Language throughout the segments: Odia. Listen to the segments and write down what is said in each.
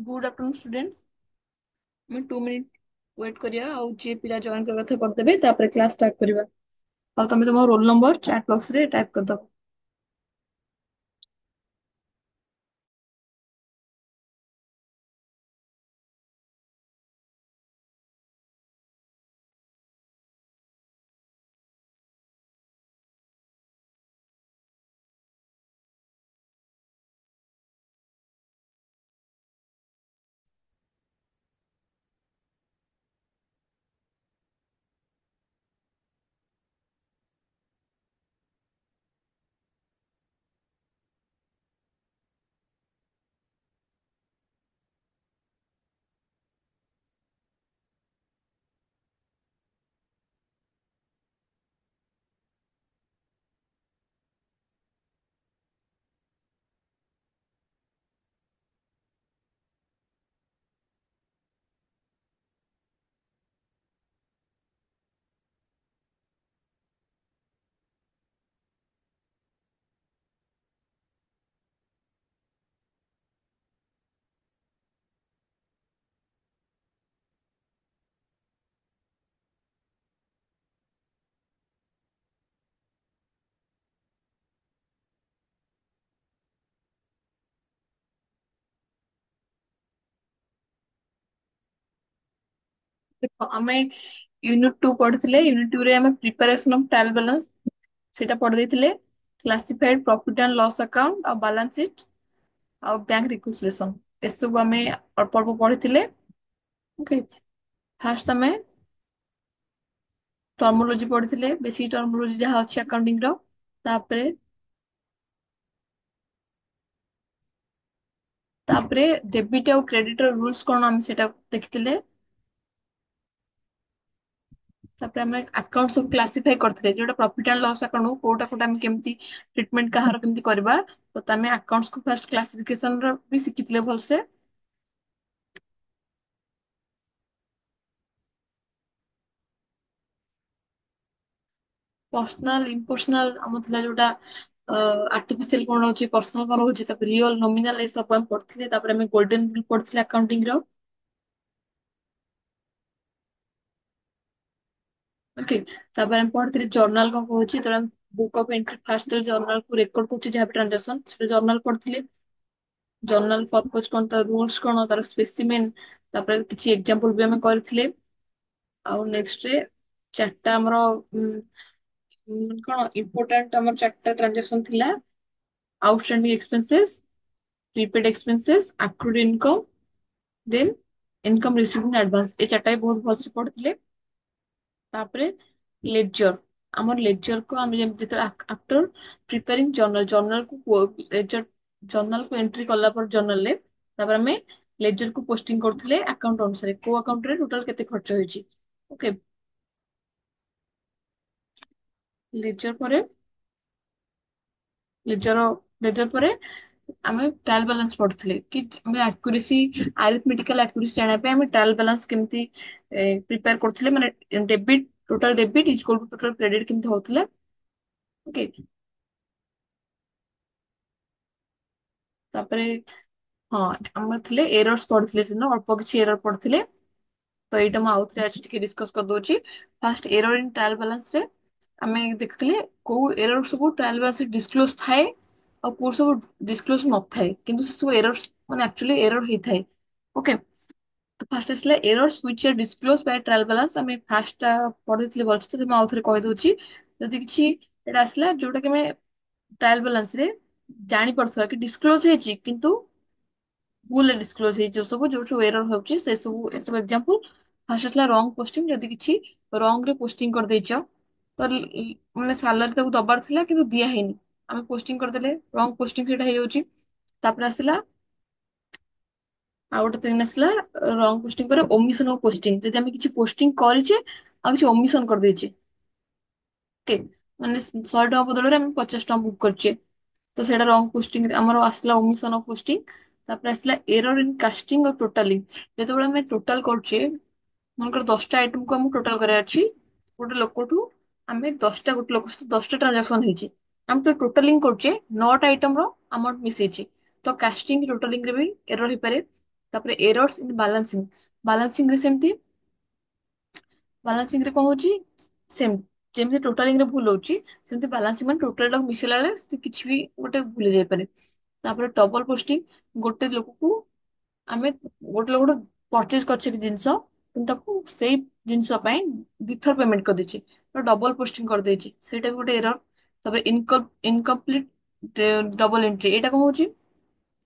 Good afternoon students. मैं 2 मिनिट वेट करिया आउ जे पिला जॉइन कर କଥା करदेबे तापर क्लास स्टार्ट करिवा। ଆଉ ତମେ ତମ ରୋଲ नंबर चैट बॉक्स रे टाइप कर दବ। देखो हमें यूनिट 2 पढ़िथिले। यूनिट 2 रे हमें प्रिपरेशन ऑफ ट्रायल बैलेंस सेटा पढ़ देथिले। Classified profit and loss account और बैलेंस शीट और बैंक रिकन्सिलिएशन ए सब हमें अल्प अल्प पढ़िथिले। ओके, फर्स्ट हमें टर्मिनोलॉजी पढ़िथिले, बेसिक टर्मिनोलॉजी जहाँ अछि अकाउंटिंग रो। तापरे तापरे डेबिट और क्रेडिट रो रूल्स कोन हम सेटा देखिथिले। तापर हम अकाउंट सब क्लासिफाई करथिले, जोटा प्रॉफिट एंड लॉस अकाउंट कोटा कोटा हम केमती ट्रीटमेंट कहार केमती करबा। तो तमे अकाउंट्स को फर्स्ट क्लासिफिकेशन रो भी सिखिथिले भलसे। पर्सनल इम्पर्सनल हम थिला जोटा आर्टिफिशियल कोन होची, पर्सनल कोन होची, तापर रियल नॉमिनल ए सब हम पढ़थिले। तापर हम गोल्डन रूल पढ़थिले अकाउंटिंग रो। ओके, तापर हम पढ़थिले जर्नल कोन होची। तो हम book of entry first journal को रेकॉर्ड करची जहाँ ट्रांजैक्शन से जर्नल पढ़थिले। जर्नल पर्पस कोन, तार रूल्स कोन, तार स्पेसिमेन, तापर किछि एग्जांपल भी हम करथिले। ଆଉ ନେକ୍ସଟ ରେ ଚାରିଟା ଆମର କଣ इम्पोर्टेंट ଆମର ଚାରିଟା ट्रांजैक्शन थिला। Outstanding expenses, prepaid expenses, accrued income, then income received in advance. ए चारटा भी बहुत भलसे पढ़थिले। तापरे लेजर, ଆମର लेजर को हम जेम जेतरा आफ्टर प्रिपेयरिंग जर्नल, जर्नल को लेजर जर्नल को एंट्री कला पर जर्नल ले तापर हमें लेजर को पोस्टिंग करथिले अकाउंट अनुसार को अकाउंट रे टोटल केते खर्च होईची। ओके, लेजर पर लेजर लेजर पर ଆମେ ଟ୍ରାଏଲ ବାଲାନ୍ସ ପଢୁଥିଲେ କି ଆମେ ଆକ୍ୟୁରେସି ଆରିଥମେଟିକାଲ ଆକ୍ୟୁରେସି ଜାଣିବା ପାଇଁ ଆମେ ଟ୍ରାଏଲ ବାଲାନ୍ସ କେମିତି ପ୍ରିପେୟାର କରୁଥିଲେ, ମାନେ debit total debit is equal to total credit କେମିତି ହଉଥିଲା। ଓକେ, ତାପରେ ହଁ ଆମର ଥିଲେ ଏରର୍ସ ପଢିଥିଲେ, ସିନା ଅଳ୍ପ କିଛି ଏରର ପଢିଥିଲେ। ତ ଏଇଟା ମୁଁ ଆଉଥରେ ଆଜି ଟିକେ ଡିସ୍କସ କରିଦଉଛି। First error in trial balance ରେ ଆମେ ଦେଖିଥିଲେ କୋଉ ଏରର ସବୁ ଟ୍ରାଏଲ ବାଲାନ୍ସ ଡିସକ୍ଲୋଜ ଥାଏ ଆଉ କୋଉ ସବୁ ଡିସକ୍ଲୋଜ ନଥାଏ, କିନ୍ତୁ ସେ ସବୁ ଏରର୍ସ ମାନେ ଆକ୍ଚୁଆଲି ଏରର ହେଇଥାଏ। ଓକେ, ଫାଷ୍ଟ ଆସିଲା errors which are disclosed by trial balance। ଆମେ ଫାର୍ଷ୍ଟ ପଢିଥିଲେ ଭଲସେ, ତ ମୁଁ ଆଉଥରେ କହିଦଉଛି। ଯଦି କିଛି ଏଟା ଆସିଲା ଯୋଉଟା କି ଆମେ ଟ୍ରାଏଲ ବାଲାନ୍ସ ରେ ଜାଣିପାରୁଥିବା କି ଡିସକ୍ଲୋଜ ହେଇଛି କିନ୍ତୁ ଭୁଲରେ ଡିସକ୍ଲୋଜ ହେଇଛି, ଯୋଉ ସବୁ ଯୋଉ ସବୁ ଏରର ହଉଛି ସେ ସବୁ ଏସବୁ ଏକ୍ସାମ୍ପଲ। ଫାର୍ଷ୍ଟ ଆସିଲା ରଙ୍ଗ ପୋଷ୍ଟିଂ, ଯଦି କିଛି ରଙ୍ଗ ରେ ପୋଷ୍ଟିଂ କରିଦେଇଛ ତ ମାନେ ସାଲାରୀ ତାକୁ ଦବାର ଥିଲା କିନ୍ତୁ ଦିଆ ହେଇନି, ଆମେ ପୋଷ୍ଟିଂ କରିଦେଲେ ରଙ୍ଗ ପୋଷ୍ଟିଂ ସେଟା ହେଇଯାଉଛି। ତାପରେ ଆସିଲା ଆଉ ଗୋଟେ ଦିନ ଆସିଲା ରଙ୍ଗ ପୋଷ୍ଟିଂ ପରେ ଓମିସନ ଅଫ ପୋଷ୍ଟିଂ, ଯଦି ଆମେ କିଛି ପୋଷ୍ଟିଂ କରିଛେ ଆଉ କିଛି ଓମିସନ କରିଦେଇଛେ। ଓକେ, ମାନେ 100 ଟଙ୍କା ବଦଳରେ ଆମେ 50 ଟଙ୍କା ବୁକ୍ କରିଛେ, ତ ସେଇଟା ରଙ୍ଗ ପୋଷ୍ଟିଂ ଆମର ଆସିଲା ଓମିସନ ଅଫ ପୋଷ୍ଟିଂ। ତାପରେ ଆସିଲା ଏରର ଇନ କାଷ୍ଟିଂ ଆଉ ଟୋଟାଲିଂ, ଯେତେବେଳେ ଆମେ ଟୋଟାଲ କରୁଛେ ମନେକର 10ଟା ଆଇଟମକୁ ଆମକୁ ଟୋଟାଲ କରିବାର ଅଛି। ଗୋଟେ ଲୋକଠୁ ଆମେ 10ଟା, ଗୋଟେ ଲୋକ ସହିତ 10ଟା ଟ୍ରାଞ୍ଜାକ୍ସନ ହେଇଛି, ଆମେ ତ ଟୋଟାଲିଂ କରୁଛେ 9ଟା ଆଇଟମ ର ଆମାଉଣ୍ଟ ମିଶେଇଛି, ତ କାଷ୍ଟିଂ ଟୋଟାଲିଂ ରେ ବି ଏରର ହେଇପାରେ। ତାପରେ ଏରର୍ସ ଇନ୍ ବାଲାନ୍ସିଂ, ବାଲାନ୍ସିଂ ରେ ସେମିତି, ବାଲାନ୍ସିଂ ରେ କଣ ହଉଛି, ସେମ ଯେମିତି ଟୋଟାଲିଂ ରେ ଭୁଲ ହଉଛି, ସେମିତି ବାଲାନ୍ସିଂ ମାନେ ଟୋଟାଲ ଟାକୁ ମିଶେଇଲା ବେଳେ ସେ କିଛି ବି ଗୋଟେ ଭୁଲ ଯାଇପାରେ। ତାପରେ ଡବଲ ପୋଷ୍ଟିଂ, ଗୋଟେ ଲୋକକୁ ଆମେ ଗୋଟେ ଲୋକଠୁ ପରଚେଜ କରିଛେ କି ଜିନିଷ, କିନ୍ତୁ ତାକୁ ସେଇ ଜିନିଷ ପାଇଁ ଦିଥର ପେମେଣ୍ଟ କରିଦେଇଛି, ତ ଡବଲ ପୋଷ୍ଟିଂ କରିଦେଇଛି, ସେଇଟା ବି ଗୋଟେ ଏରର। ତାପରେ ଇନକମ୍ପ୍ଲିଟ ଡବଲ ଏଣ୍ଟ୍ରି, ଏଇଟା କଣ ହଉଛି,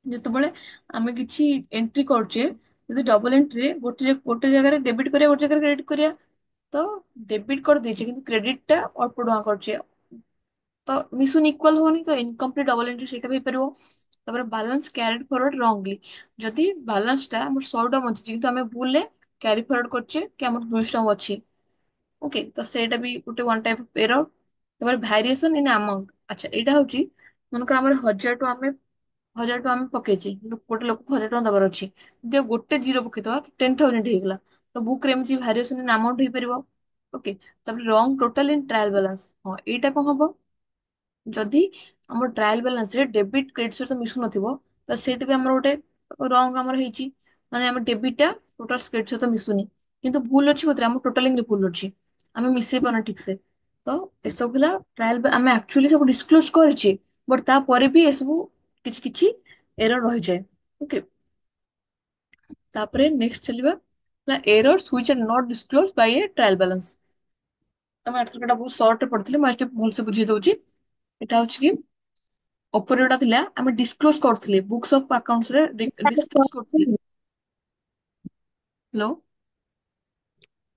ଯେତେବେଳେ ଆମେ କିଛି ଏଣ୍ଟ୍ରି କରୁଛେ, ଯଦି ଡବଲ ଏଣ୍ଟ୍ରି ଗୋଟେ ଜାଗାରେ ଡେବିଟ୍ କରିବା ଗୋଟେ ଜାଗାରେ କ୍ରେଡିଟ୍ କରିବା, ତ ଡେବିଟ୍ କରିଦେଇଛି କିନ୍ତୁ କ୍ରେଡିଟ ଟା ଅଳ୍ପ ଟଙ୍କା କରୁଛେ, ତ ମିଶୁନି, ଇକ୍ୱାଲ ହଉନି, ତ ଇନକମ୍ପ୍ଲିଟ ଡବଲ ଏଣ୍ଟ୍ରି ସେଇଟା ବି ହେଇପାରିବ। ତାପରେ ବାଲାନ୍ସ କ୍ୟାରିଡ୍ ଫରୱାର୍ଡ ରଙ୍ଗଲି, ଯଦି ବାଲାନ୍ସ ଟା ଆମର 100 ଟଙ୍କା ବଞ୍ଚିଛି କିନ୍ତୁ ଆମେ ଭୁଲରେ କ୍ୟାରି ଫରୱାର୍ଡ କରୁଛେ କି ଆମର 200 ଟଙ୍କା ଅଛି, ଓକେ, ତ ସେଇଟା ବି ଗୋଟେ ୱାନ୍ ଟାଇପ ଅଫ ଏରର। ତାପରେ ଭ୍ୟାରିଏସନ ଇନ୍ ଆମାଉଣ୍ଟ, ଆଚ୍ଛା ଏଇଟା ହଉଛି, ମନେକର ଆମର 1000 ଟଙ୍କା ଆମେ ପକେଇଛେ, ଗୋଟେ ଲୋକକୁ 1000 ଟଙ୍କା ଦବାର ଅଛି, ଯଦି ଆଉ ଗୋଟେ ଜିରୋ ପକେଇଦବା 10,000 ହେଇଗଲା, ତ ବୁକ୍ ରେ ଏମିତି ଭ୍ୟାରିଏସନ ଇନ୍ ଆମାଉଣ୍ଟ ହେଇପାରିବ। ଓକେ, ତାପରେ ରଙ୍ଗ ଟୋଟାଲ ଇନ୍ ଟ୍ରାଏଲ ବାଲାନ୍ସ, ହଁ ଏଇଟା କଣ ହବ, ଯଦି ଆମ ଟ୍ରାଏଲ ବାଲାନ୍ସ ରେ ଡେବିଟ୍ କ୍ରେଡିଟ୍ ସହିତ ମିଶୁନଥିବ, ତ ସେଇଟା ବି ଆମର ଗୋଟେ ରଙ୍ଗ ଆମର ହେଇଛି, ମାନେ ଆମ ଡେବିଟ୍ ଟା ଟୋଟାଲ କ୍ରେଡିଟ୍ ସହିତ ମିଶୁନି, କିନ୍ତୁ ଭୁଲ ଅଛି କୋଉଥିରେ, ଆମ ଟୋଟାଲିଂ ରେ ଭୁଲ ଅଛି, ଆମେ ମିଶେଇ ପାରୁନା ଠିକ ସେ, ତ ଏସବୁ ହେଲା ଟ୍ରାଏଲ, ଆମେ ଆକ୍ଚୁଆଲି ସବୁ ଡିସକ୍ଲୋଜ କରିଛେ, ବଟ ତାପରେ ବି ଏସବୁ କିଛି କିଛି ଏରର ରହିଯାଏ। ଓକେ, ତାପରେ ନେକ୍ସଟ ଚାଲିବା ହେଲା errors which are not disclose by a trial balance. ତମେ ଆର୍ଟିକଲଟା ବହୁତ ସର୍ଟରେ ପଢିଥିଲେ, ମୁଁ ଆଜି ଟିକେ ଭଲସେ ବୁଝେଇ ଦଉଛି। ଏଟା ହଉଛି କି ଉପରେ ଯୋଉଟା ଥିଲା, ଆମେ ଡିସକ୍ଲୋଜ କରୁଥିଲେ ବୁକ୍ସ ଅଫ୍ ଆକାଉଣ୍ଟସ ରେ, ଡିସକ୍ଲୋଜ କରୁଥିଲେ। ହ୍ୟାଲୋ,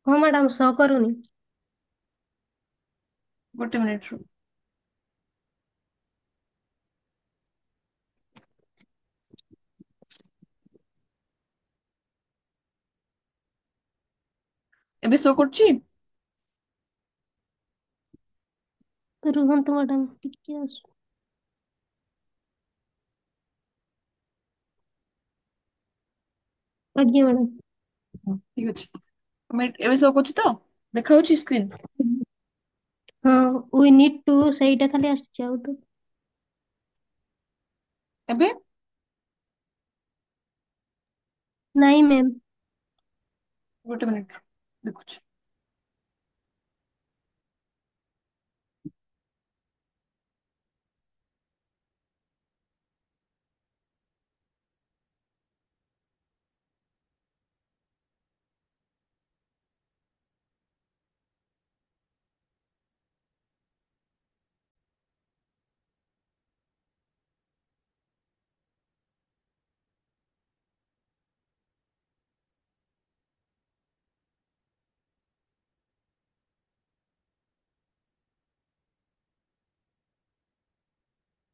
ହଁ ମ୍ୟାଡାମ, ସହ କରୁନି। ଗୋଟେ ମିନିଟ ରୁ, ଏବେ ଶୋ କରୁଛି? ରୁହନ୍ତୁ ମ୍ୟାଡାମ, ଟିକେ ଆସୁ। ଆଜ୍ଞା ମ୍ୟାଡାମ। ହଁ, ଠିକ ଅଛି, ଏବେ ଶୋ କରୁଛି ତ, ଦେଖା ହଉଛି ସ୍କ୍ରିନ୍? ହଁ, ୱି ନିଡ୍ ଟୁ ସେଇଟା ଖାଲି ଆସିଛି, ଆଉ ତ ଏବେ ନାଇଁ ମ୍ୟାମ୍। ଗୋଟେ ମିନିଟ ଦେଖୁଛି।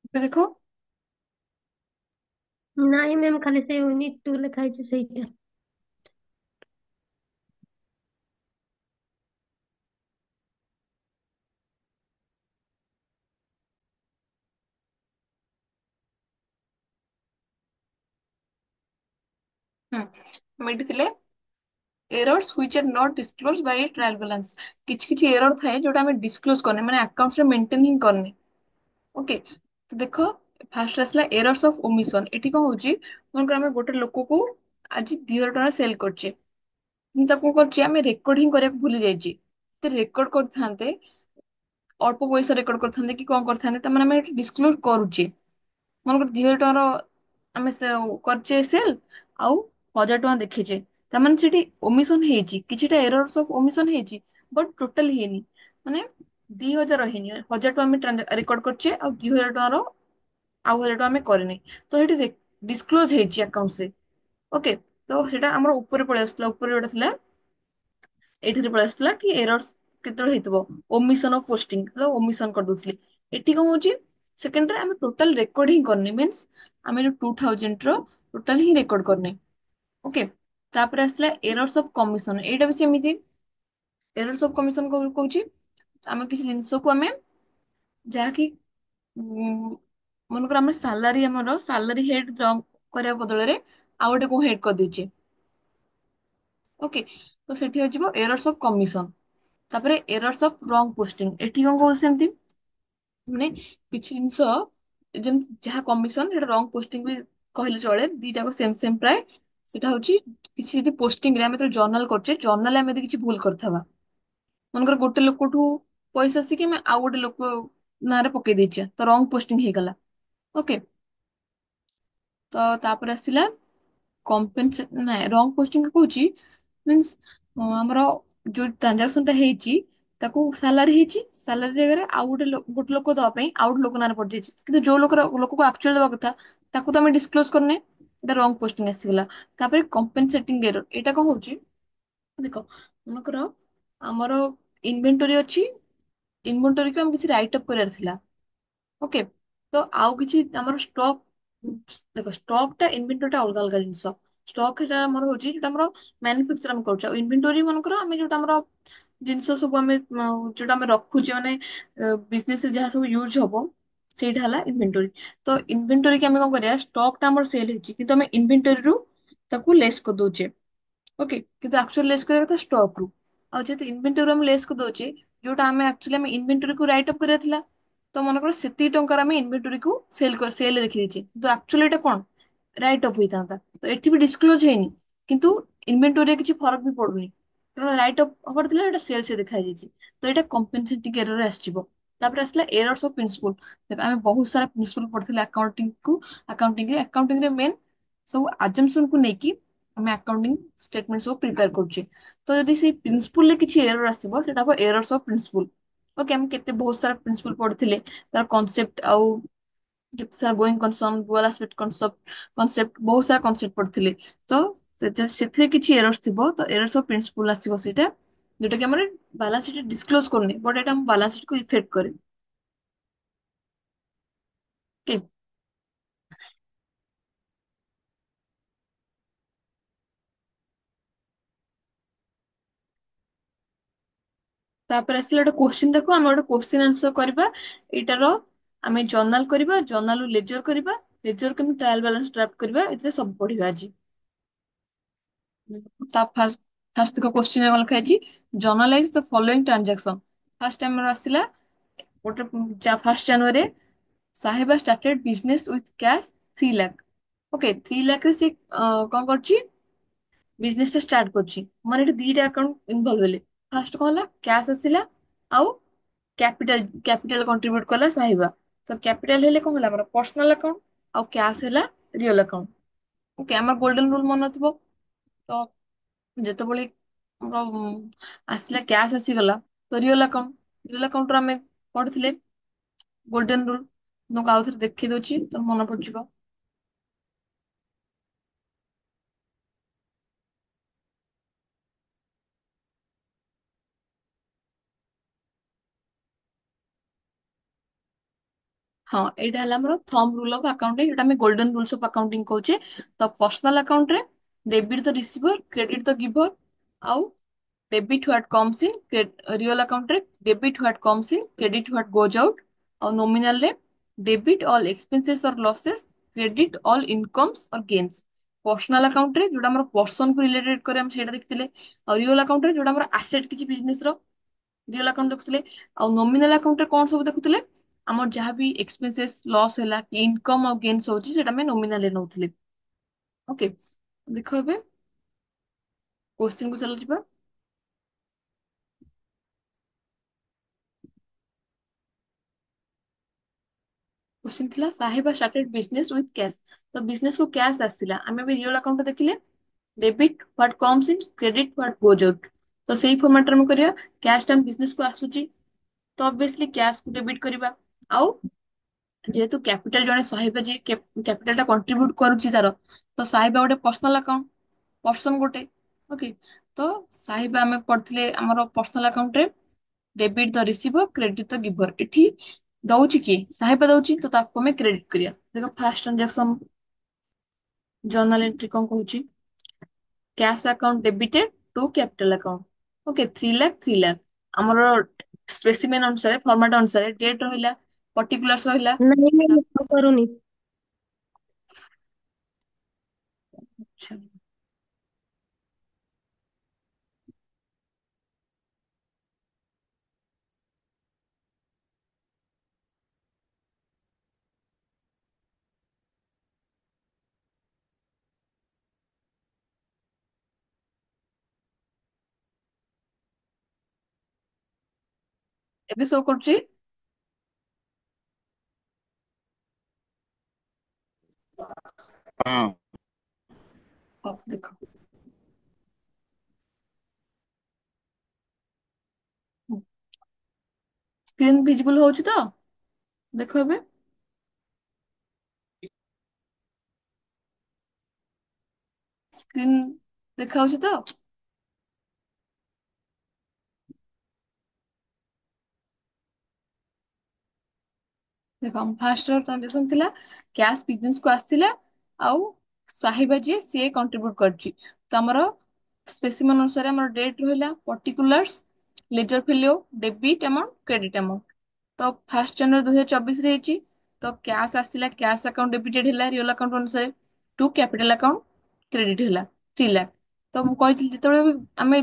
ଏବେ ଦେଖ, ନାଇଁ ମ୍ୟାମ୍, ଖାଲି ସେ ୱି ନିଡ୍ ଟୁ ଲେଖା ହେଇଛି ସେଇଟା। ହୁଁ ମିଳିଥିଲେ errors which are not disclose by trial balance, କିଛି କିଛି ଏରର ଥାଏ ଯୋଉଟା ଆମେ ଡିସକ୍ଲୋଜ କରିନେ, ମାନେ ଆକାଉଣ୍ଟରେ ମେଣ୍ଟେନ ହିଁ କରିନେ। ଓକେ, ତ ଦେଖ, ଫାର୍ଷ୍ଟ ଆସିଲା ଏରର୍ସ ଅଫ ଓମିସନ, ଏଠି କଣ ହଉଛି, ମନେକର ଆମେ ଗୋଟେ ଲୋକକୁ ଆଜି 2,000 ଟଙ୍କା ସେଲ କରୁଛେ, କିନ୍ତୁ ତାକୁ କଣ କରୁଛେ, ଆମେ ରେକର୍ଡ ହିଁ କରିବାକୁ ଭୁଲି ଯାଇଛି, ସେ ରେକର୍ଡ କରିଥାନ୍ତେ, ଅଳ୍ପ ପଇସା ରେକର୍ଡ କରିଥାନ୍ତେ କି କଣ କରିଥାନ୍ତେ, ତାମାନେ ଆମେ ଏଠି ଡିସକ୍ଲୋଜ କରୁଛେ, ମନେକର 2,000 ଟଙ୍କାର ଆମେ କରିଛେ ସେଲ, ଆଉ 1,000 ଟଙ୍କା ଦେଖେଇଛେ, ତାମାନେ ସେଠି ଓମିସନ ହେଇଛି, କିଛିଟା ଏରର୍ସ ଅଫ ଓମିସନ ହେଇଛି, ବଟ ଟୋଟାଲ ହେଇନି, ମାନେ 2,000 ହେଇନି, 1,000 ଟଙ୍କା ଆମେ ରେକର୍ଡ କରିଛେ, ଆଉ 2,000 ଟଙ୍କାର ଆଉ 1,000 ଟଙ୍କା ଆମେ କରିନି, ତ ସେଠି ଡିସକ୍ଲୋଜ ହେଇଛି ଆକାଉଣ୍ଟରେ। ଓକେ, ତ ସେଇଟା ଆମର ଉପରେ ପଳେଇ ଆସୁଥିଲା, ଉପରେ ଯୋଉଟା ଥିଲା ଏଇଠିରେ ପଳେଇ ଆସୁଥିଲା କି ଏରର୍ସ କେତେବେଳେ ହେଇଥିବ, ଓମିସନ ଅଫ ପୋଷ୍ଟିଂ, ତ ଓମିସନ କରିଦଉଥିଲି। ଏଠି କଣ ହଉଛି, ସେକେଣ୍ଡରେ ଆମେ ଟୋଟାଲ ରେକର୍ଡ ହିଁ କରିନେ, ମିନ୍ସ ଆମେ ଯୋଉ 2,000 ର ଟୋଟାଲ ହିଁ ରେକର୍ଡ କରିନେ। ଓକେ, ତାପରେ ଆସିଲା ଏରର୍ସ ଅଫ କମିଶନ, ଏଇଟା ବି ସେମିତି, ଏରର୍ସ ଅଫ କମିଶନ କହୁଛି, ଆମେ କିଛି ଜିନିଷକୁ ଆମେ ଯାହାକି ମନେକର ଆମେ ସାଲାରୀ, ଆମର ସାଲାରୀ ହେଡ ଜମ୍ପ କରିବା ବଦଳରେ ଆଉ ଗୋଟେ କୋଉ ହେଡ କରିଦେଇଛେ, ଓକେ, ତ ସେଠି ହେଇଯିବ ଏରର୍ସ ଅଫ କମିଶନ। ତାପରେ ଏରର୍ସ ଅଫ ରଙ୍ଗ ପୋଷ୍ଟିଂ, ଏଠି କଣ କହୁଛି, ସେମିତି ମାନେ କିଛି ଜିନିଷ ଯେମିତି ଯାହା କମିଶନ, ସେଟା ରଙ୍ଗ ପୋଷ୍ଟିଂ ବି କହିଲେ ଚଳେ, ଦିଟାକ ସେମ ସେମ ପ୍ରାୟ, ସେଟା ହଉଛି କିଛି ଯଦି ପୋଷ୍ଟିଂ ରେ ଆମେ ଯେତେବେଳେ ଜର୍ନାଲ କରୁଛେ, ଜର୍ନାଲ ଆମେ ଯଦି କିଛି ଭୁଲ କରିଥିବା, ମନେକର ଗୋଟେ ଲୋକଠୁ ପଇସା ଆସିକି ଆମେ ଆଉ ଗୋଟେ ଲୋକ ନାଁରେ ପକେଇ ଦେଇଛେ, ତ ରଙ୍ଗ ପୋଷ୍ଟିଂ ହେଇଗଲା। ଓକେ, ତ ତାପରେ ଆସିଲା କମ୍ପେନସେ ନାଇଁ ରଙ୍ଗ ପୋଷ୍ଟିଂ କହୁଛି ମିନ୍ସ ଆମର ଯୋଉ ଟ୍ରାଞ୍ଜାକ୍ସନ ଟା ହେଇଛି ତାକୁ ସାଲାରୀ ହେଇଛି, ସାଲାରୀ ଜାଗାରେ ଆଉ ଗୋଟେ ଲୋକ ଦବା ପାଇଁ ଆଉ ଗୋଟେ ଲୋକ ନାଁରେ ପଡିଯାଇଛି, କିନ୍ତୁ ଯୋଉ ଲୋକକୁ ଆକ୍ଚୁଆଲି ଦବା କଥା ତାକୁ ତ ଆମେ ଡିସକ୍ଲୋଜ କରିନେ, ଏଟା ରଙ୍ଗ ପୋଷ୍ଟିଂ ଆସିଗଲା। ତାପରେ କମ୍ପେନସେଟିଂ ଏରର, ଏଇଟା କଣ ହଉଛି ଦେଖ, ମନେକର ଆମର ଇନଭେଣ୍ଟୋରି ଅଛି, ଇନଭେଣ୍ଟୋରିକୁ ଆମେ କିଛି ରାଇଟ୍ ଅପ୍ କରିବାର ଥିଲା। ଓକେ, ତ ଆଉ କିଛି ଆମର ଷ୍ଟକ୍, ଦେଖ ଷ୍ଟକ୍ ଟା ଇନଭେଣ୍ଟୋରି ଟା ଅଲଗା ଅଲଗା ଜିନିଷ। ଷ୍ଟକ୍ ଏଟା ଆମର ହଉଛି ଯୋଉଟା ଆମର ମାନୁଫାକ୍ଚର ଆମେ କରୁଛେ, ଆଉ ଇନଭେଣ୍ଟୋରି ମନେକର ଆମେ ଯୋଉଟା ଆମର ଜିନିଷ ସବୁ ଆମେ ଯୋଉଟା ଆମେ ରଖୁଛେ, ମାନେ ବିଜନେସ ଯାହା ସବୁ ୟୁଜ ହବ ସେଇଟା ହେଲା ଇନଭେଣ୍ଟୋରି। ତ ଇନଭେଣ୍ଟୋରି କି ଆମେ କଣ କରିବା, ଷ୍ଟକ୍ ଟା ଆମର ସେଲ ହେଇଛି କିନ୍ତୁ ଆମେ ଇନଭେଣ୍ଟୋରିରୁ ତାକୁ ଲେସ୍ କରିଦଉଛେ। ଓକେ, କିନ୍ତୁ ଆକ୍ଚୁଆଲି ଲେସ୍ କରିବା କଥା ଷ୍ଟକ୍ ରୁ। ଆଉ ଯେହେତୁ ଇନଭେଣ୍ଟୋରି ଆମେ ଲେସ୍ କରିଦଉଛେ, ଯୋଉଟା ଆମେ ଆକ୍ଚୁଆଲି ଆମେ ଇନଭେଣ୍ଟୋରିକୁ ରାଇଟ୍ ଅପ୍ କରିବାର ଥିଲା, ତ ମନେକର ସେତିକି ଟଙ୍କାର ଆମେ ଇନଭେଣ୍ଟୋରିକୁ ସେଲ୍ ଦେଖିଦେଇଛେ, କିନ୍ତୁ ଆକ୍ଚୁଆଲି ଏଇଟା କଣ ରାଇଟ୍ ଅପ୍ ହେଇଥାନ୍ତା, ତ ଏଠି ବି ଡିସକ୍ଲୋଜ ହେଇନି, କିନ୍ତୁ ଇନଭେଣ୍ଟୋରିରେ କିଛି ଫରକ ବି ପଡୁନି, କାରଣ ରାଇଟ୍ ଅପ୍ ହବାର ଥିଲା, ଏଇଟା ସେଲ୍ସ ଦେଖାଯାଇଛି। ତ ଏଇଟା କମ୍ପେନସେଟିଂ ଏରର ଆସିଯିବ। ତାପରେ ଆସିଲା ଏରର୍ସ ଅଫ ପ୍ରିନ୍ସିପଲ। ଆମେ ବହୁତ ସାରା ପ୍ରିନ୍ସିପଲ ପଢିଥିଲେ ଆକାଉଣ୍ଟିଂରେ ମେନ୍ ସବୁ ଆଜମ୍ପସନକୁ ନେଇକି ଆମେ ଆକାଉଣ୍ଟିଂ ଷ୍ଟେଟମେଣ୍ଟ ସବୁ ପ୍ରିପେୟାର କରୁଛେ। ତ ଯଦି ସେଇ ପ୍ରିନ୍ସିପୁଲରେ କିଛି ଏରର ଆସିବ, ସେଟା ହବ ଏରର୍ସ ଅଫ ପ୍ରିନ୍ସିପୁଲ। ଓକେ, ଆମେ କେତେ ବହୁତ ସାରା ପ୍ରିନ୍ସିପଲ ପଢିଥିଲେ, ତାର କନସେପ୍ଟ ଆଉ କେତେ ସାରା going concern, dual aspect concept ବହୁତ ସାରା କନସେପ୍ଟ ପଢିଥିଲେ। ତ ସେଥିରେ କିଛି ଏରର୍ସ ଥିବ, ତ ଏରର୍ସ ଅଫ ପ୍ରିନ୍ସିପଲ ଆସିବ ସେଇଟା, ଯୋଉଟା କି ଆମର ବାଲାନ୍ସ ସିଟ୍ ଡିସକ୍ଲୋଜ କରୁନି, ବଟ୍ ଏଇଟା ଆମ ବାଲାନ୍ସ ସିଟ୍ କୁ ଇଫେକ୍ଟ କରେ। ଓକେ, ତାପରେ ଆସିଲା ଗୋଟେ କୋଶ୍ଚିନ୍, ଦେଖୁ ଆମେ ଗୋଟେ କୋଶ୍ଚିନ୍ ଆନ୍ସର କରିବା ଏଇଟାର। ଆମେ ଜର୍ନାଲ କରିବା, ଜର୍ନାଲରୁ ଲେଜର କରିବା, ଲେଜର କେମିତି ଟ୍ରାଏଲ ବାଲାନ୍ସ ଡ୍ରାଫ୍ଟ କରିବା, ଏଥିରେ ସବୁ ପଢିବା ଆଜି। ତା ଫାର୍ଷ୍ଟ ଫାର୍ଷ୍ଟ ଦେଖ କୋଶ୍ଚିନ୍ ଆମର ଲେଖା ହେଇଛି, journalize the following transaction. First ଆମର ଆସିଲା ଗୋଟେ first January Saheba started business with cash 3 lakh. Okay, 3 lakh ରେ ସେ କଣ କରୁଛି, ବିଜନେସ ଟା ଷ୍ଟାର୍ଟ କରୁଛି। ମୋର ଏଠି ଦିଟା ଆକାଉଣ୍ଟ ଇନଭଲ୍ଭ ହେଲେ, ଫାର୍ଷ୍ଟ କଣ ହେଲା କ୍ୟାଶ ଆସିଲା, ଆଉ କ୍ୟାପିଟାଲ କଣ୍ଟ୍ରିବ୍ୟୁଟ କଲା ସାହିବା। ତ କ୍ୟାପିଟାଲ ହେଲେ କଣ ହେଲା ଆମର ପର୍ସନାଲ ଆକାଉଣ୍ଟ, ଆଉ କ୍ୟାଶ ହେଲା ରିଅଲ ଆକାଉଣ୍ଟ। ଓକେ, ଆମର ଗୋଲ୍ଡେନ ରୁଲ ମନେ ଥିବ, ତ ଯେତେବେଳେ ଆମର ଆସିଲା କ୍ୟାଶ ଆସିଗଲା, ତ ରିଅଲ ଆକାଉଣ୍ଟର ଆମେ ପଢିଥିଲେ ଗୋଲ୍ଡେନ ରୁଲ। ତୁମକୁ ଆଉ ଥରେ ଦେଖେଇ ଦଉଛି, ତମ ମନେ ପଡିଯିବ। ହଁ, ଏଇଟା ହେଲା ଆମର ଥମ୍ବ ରୁଲ ଅଫ ଆକାଉଣ୍ଟିଂ, ଯୋଉଟା ଆମେ ଗୋଲ୍ଡେନ ରୁଲସ ଅଫ ଆକାଉଣ୍ଟିଂ କହୁଛେ। ତ ପର୍ସନାଲ ଆକାଉଣ୍ଟରେ debit the receiver, credit the giver, ଆଉ debit what comes in, real ଆକାଉଣ୍ଟରେ debit what comes in, credit what goes out, ଆଉ ନୋମିନାଲରେ debit all expenses or losses, credit all incomes or gains. Personal ଆକାଉଣ୍ଟରେ ଯୋଉଟା ଆମର ପର୍ସନକୁ ରିଲେଟେଡ করে ଆମେ ସେଇଟା ଦେଖିଥିଲେ, ଆଉ ରିଅଲ ଆକାଉଣ୍ଟରେ ଯୋଉଟା ଆମର ଆସେଟ କିଛି ବିଜନେସ ର ରିଅଲ ଆକାଉଣ୍ଟ ଦେଖୁଥିଲେ, ଆଉ ନୋମିନାଲ ଆକାଉଣ୍ଟରେ କଣ ସବୁ ଦେଖୁଥିଲେ, ଆମର ଯାହାବି ଏକ୍ସପେନ୍ସେସ୍ ଲସ୍ ହେଲା କି ଇନକମ୍ ଆଉ ଗେନ୍ସ ହଉଛି, ସେଇଟା ଆମେ ନୋମିନାଲରେ ନଉଥିଲେ। ଓକେ, ଦେଖ ଏବେ କୋଶ୍ଚିନ୍ କୁ ଚାଲ ଯିବା। କୋଶ୍ଚିନ୍ ଥିଲା ସାହେବା ଷ୍ଟାର୍ଟେଡ ବିଜନେସ ୱିଥ କ୍ୟାଶ। ତ ବିଜନେସ କୁ କ୍ୟାଶ ଆସିଲା, ଆମେ ବି ରିଅଲ ଆକାଉଣ୍ଟ ଦେଖିଲେ debit what comes in, credit what goes out. ତ ସେଇ ଫର୍ମାଟରେ ଆମେ କରିବା, କ୍ୟାଶ ଟା ବିଜନେସ କୁ ଆସୁଛି, ତ ଅବଭିୟସଲି କ୍ୟାଶ କୁ ଡେବିଟ୍ କରିବା। ଆଉ ଯେହେତୁ କ୍ୟାପିଟାଲ ଜଣେ ସାହିବା ଯିଏ କ୍ୟାପିଟାଲ ଟା କଣ୍ଟ୍ରିବ୍ୟୁଟ କରୁଛି ତାର, ତ ସାହିବା ଗୋଟେ ପର୍ସନାଲ ଆକାଉଣ୍ଟ, ପର୍ସନ ଗୋଟେ। ଓକେ, ତ ସାହିବା ଆମେ ପଢିଥିଲେ ଆମର ପର୍ସନାଲ ଆକାଉଣ୍ଟରେ debit the receiver, credit the ଗିଭର। ଏଠି ଦଉଛି କିଏ, ସାହେବା ଦଉଛି, ତ ତାକୁ ଆମେ କ୍ରେଡିଟ କରିବା। ଦେଖ ଫାର୍ଷ୍ଟ ଟ୍ରାଞ୍ଜାକ୍ସନ ଜର୍ନାଲ ଏଣ୍ଟ୍ରି କଣ କହୁଛି, cash account debited to capital account. Okay, 3 lakh 3 lakh ଆମର ସ୍ପେସିମେନ ଅନୁସାରେ, ଫର୍ମାଟ ଅନୁସାରେ ଡେଟ୍ ରହିଲା, ପର୍ଟିକୁଲାର୍ସ ରହିଲା। ନାଇଁ ନାଇଁ, ମୁଁ କରୁନି। ଆଚ୍ଛା, ଏବେ ଶୋ କରୁଛି। ହଁ। ହଉ ଦେଖ। ସ୍କ୍ରିନ୍ ଭିଜିବୁଲ ହଉଛି ତ? ଦେଖ ଏବେ। ସ୍କ୍ରିନ୍ ଦେଖା ହଉଛି ତ? ଦେଖ ଫାଷ୍ଟ ଟ୍ରାଞ୍ଜାକ୍ସନ ଥିଲା କ୍ୟାଶ ବିଜନେସ କୁ ଆସିଥିଲା, ଆଉ ସାହିବା ଯିଏ ସିଏ କଣ୍ଟ୍ରିବ୍ୟୁଟ କରିଛି। ତ ଆମର ସ୍ପେସିମେନ ଅନୁସାରେ ଆମର ଡେଟ୍ ରହିଲା, particulars, ledger folio, debit amount, credit amount. ତ 1 ଜାନୁଆରୀ 2024 ରେ ହେଇଛି। ତ କ୍ୟାଶ ଆସିଲା, କ୍ୟାଶ ଆକାଉଣ୍ଟ ଡେବିଟେଡ ହେଲା ରିଅଲ ଆକାଉଣ୍ଟ ଅନୁସାରେ ଟୁ କ୍ୟାପିଟାଲ ଆକାଉଣ୍ଟ କ୍ରେଡିଟ ହେଲା 3 ଲାख। ତ ମୁଁ କହିଥିଲି ଯେତେବେଳେ ବି ଆମେ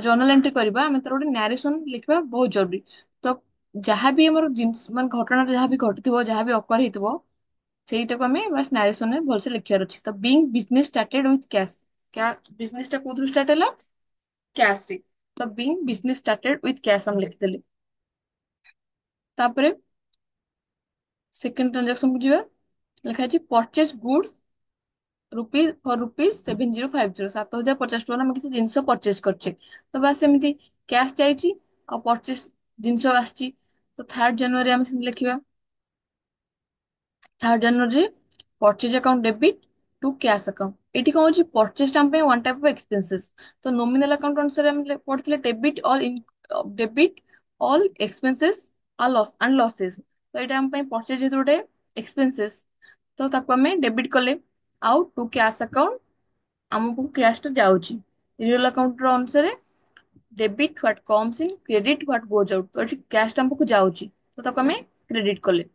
ଜର୍ନାଲ ଏଣ୍ଟ୍ରି କରିବା ଆମେ ତାର ଗୋଟେ ନ୍ୟାରେସନ ଲେଖିବା ବହୁତ ଜରୁରୀ। ତ ଯାହାବି ଆମର ଜିନିଷ ମାନେ ଘଟଣା ଯାହା ବି ଘଟିଥିବ, ଯାହା ବି ଅକର ହେଇଥିବ, ସେଇଟାକୁ ଆମେ ବାସ୍ ନାରେସନରେ ଭଲସେ ଲେଖିବାର ଅଛି। ତ being business started with cash, business ଟା କୋଉଥିରୁ ଷ୍ଟାର୍ଟ ହେଲା? କ୍ୟାଶ ରେ। ତ being business started with cash ଆମେ ଲେଖିଦେଲେ। ତାପରେ ସେକେଣ୍ଡ ଟ୍ରାଞ୍ଜାକ୍ସନ କୁ ଯିବା। ଲେଖା ହେଇଛି ପରଚେଜ ଗୁଡସ୍ ରୁପିଜ 7050, 7,050 ଟଙ୍କା ଆମେ କିଛି ଜିନିଷ ପରଚେଜ କରିଛେ। ତ ବାସ୍ ସେମିତି କ୍ୟାଶ ଯାଇଛି ଆଉ ପରଚେଜ ଜିନିଷ ଆସିଛି। ତ 3rd ଜାନୁଆରୀ ଆମେ ସେମିତି ଲେଖିବା। 3rd January purchase account debit to cash account. ଏଠି କଣ ହଉଛି ପରଚେଜ ଆମ ପାଇଁ ୱାନ୍ ଟାଇପ ଅଫ ଏକ୍ସପେନ୍ସେସ୍। ତ ନୋମିନାଲ ଆକାଉଣ୍ଟ ଅନୁସାରେ ଆମେ ପଢିଥିଲେ debit all expenses and losses. ତ ଏଇଟା ଆମ ପାଇଁ ପରଚେଜ ଯେହେତୁ ଗୋଟେ ଏକ୍ସପେନ୍ସେସ୍, ତ ତାକୁ ଆମେ ଡେବିଟ୍ କଲେ। ଆଉ ଟୁ କ୍ୟାଶ ଆକାଉଣ୍ଟ, ଆମକୁ କ୍ୟାଶ ଟା ଯାଉଛି। ରିଅଲ ଆକାଉଣ୍ଟ ର ଅନୁସାରେ debit what comes in, credit what goes out. ତ ଏଠି କ୍ୟାଶ ଟା ଆମକୁ ଯାଉଛି, ତ ତାକୁ ଆମେ କ୍ରେଡିଟ୍ କଲେ।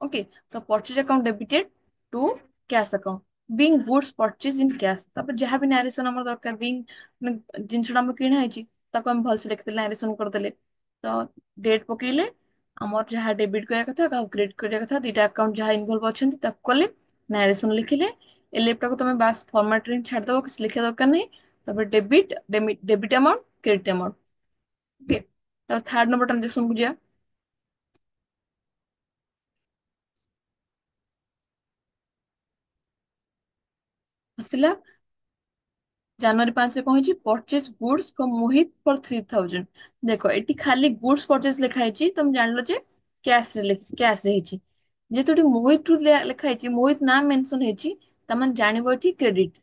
ଓକେ। ତ purchase account debited to cash account. Being goods purchase in cash. ତାପରେ ଯାହାବି ନାରେସନ ଆମର ଦରକାର, ବିଙ୍ଗ ଜିନିଷଟା ଆମର କିଣା ହେଇଛି ତାକୁ ଆମେ ଭଲସେ ଲେଖିଦେଲେ, ନାରେସନ କରିଦେଲେ। ତ ଡେଟ୍ ପକେଇଲେ, ଆମର ଯାହା ଡେବିଟ୍ କରିବା କଥା, କାହାକୁ କ୍ରେଡିଟ୍ କରିବା କଥା, ଦିଟା ଆକାଉଣ୍ଟ ଯାହା ଇନଭଲ୍ଭ ଅଛନ୍ତି ତାକୁ କଲେ, ନାରେସନ ଲେଖିଲେ। ଏଲିଫ ଟାକୁ ତମେ ବାସ୍ ଫର୍ମାଟ ରେ ଛାଡିଦବ, କିଛି ଲେଖିବା ଦରକାର ନାହିଁ। ତାପରେ debit amount, credit amount. Okay. ତାପରେ 3rd ନମ୍ବର ଟ୍ରାଞ୍ଜାକ୍ସନ କୁ ଯିବା। ଆସିଲା January 5 ରେ କଣ ହେଇଛି? ପରଚେଜ ଗୁଡସ୍ ଫ୍ରମ ମୋହିତ ଫର 3,000। ଦେଖ ଏଠି ଖାଲି ଗୁଡସ୍ ପରଚେଜ ଲେଖା ହେଇଛି, ତମେ ଜାଣିଲ ଯେ କ୍ୟାଶ ରେ ହେଇଛି। ଯେହେତୁ ଏଠି ମୋହିତ ରୁ ଲେଖା ହେଇଛି, ମୋହିତ ନାଁ ମେନସନ ହେଇଛି, ତାମାନେ ଜାଣିବ ଏଠି କ୍ରେଡିଟ।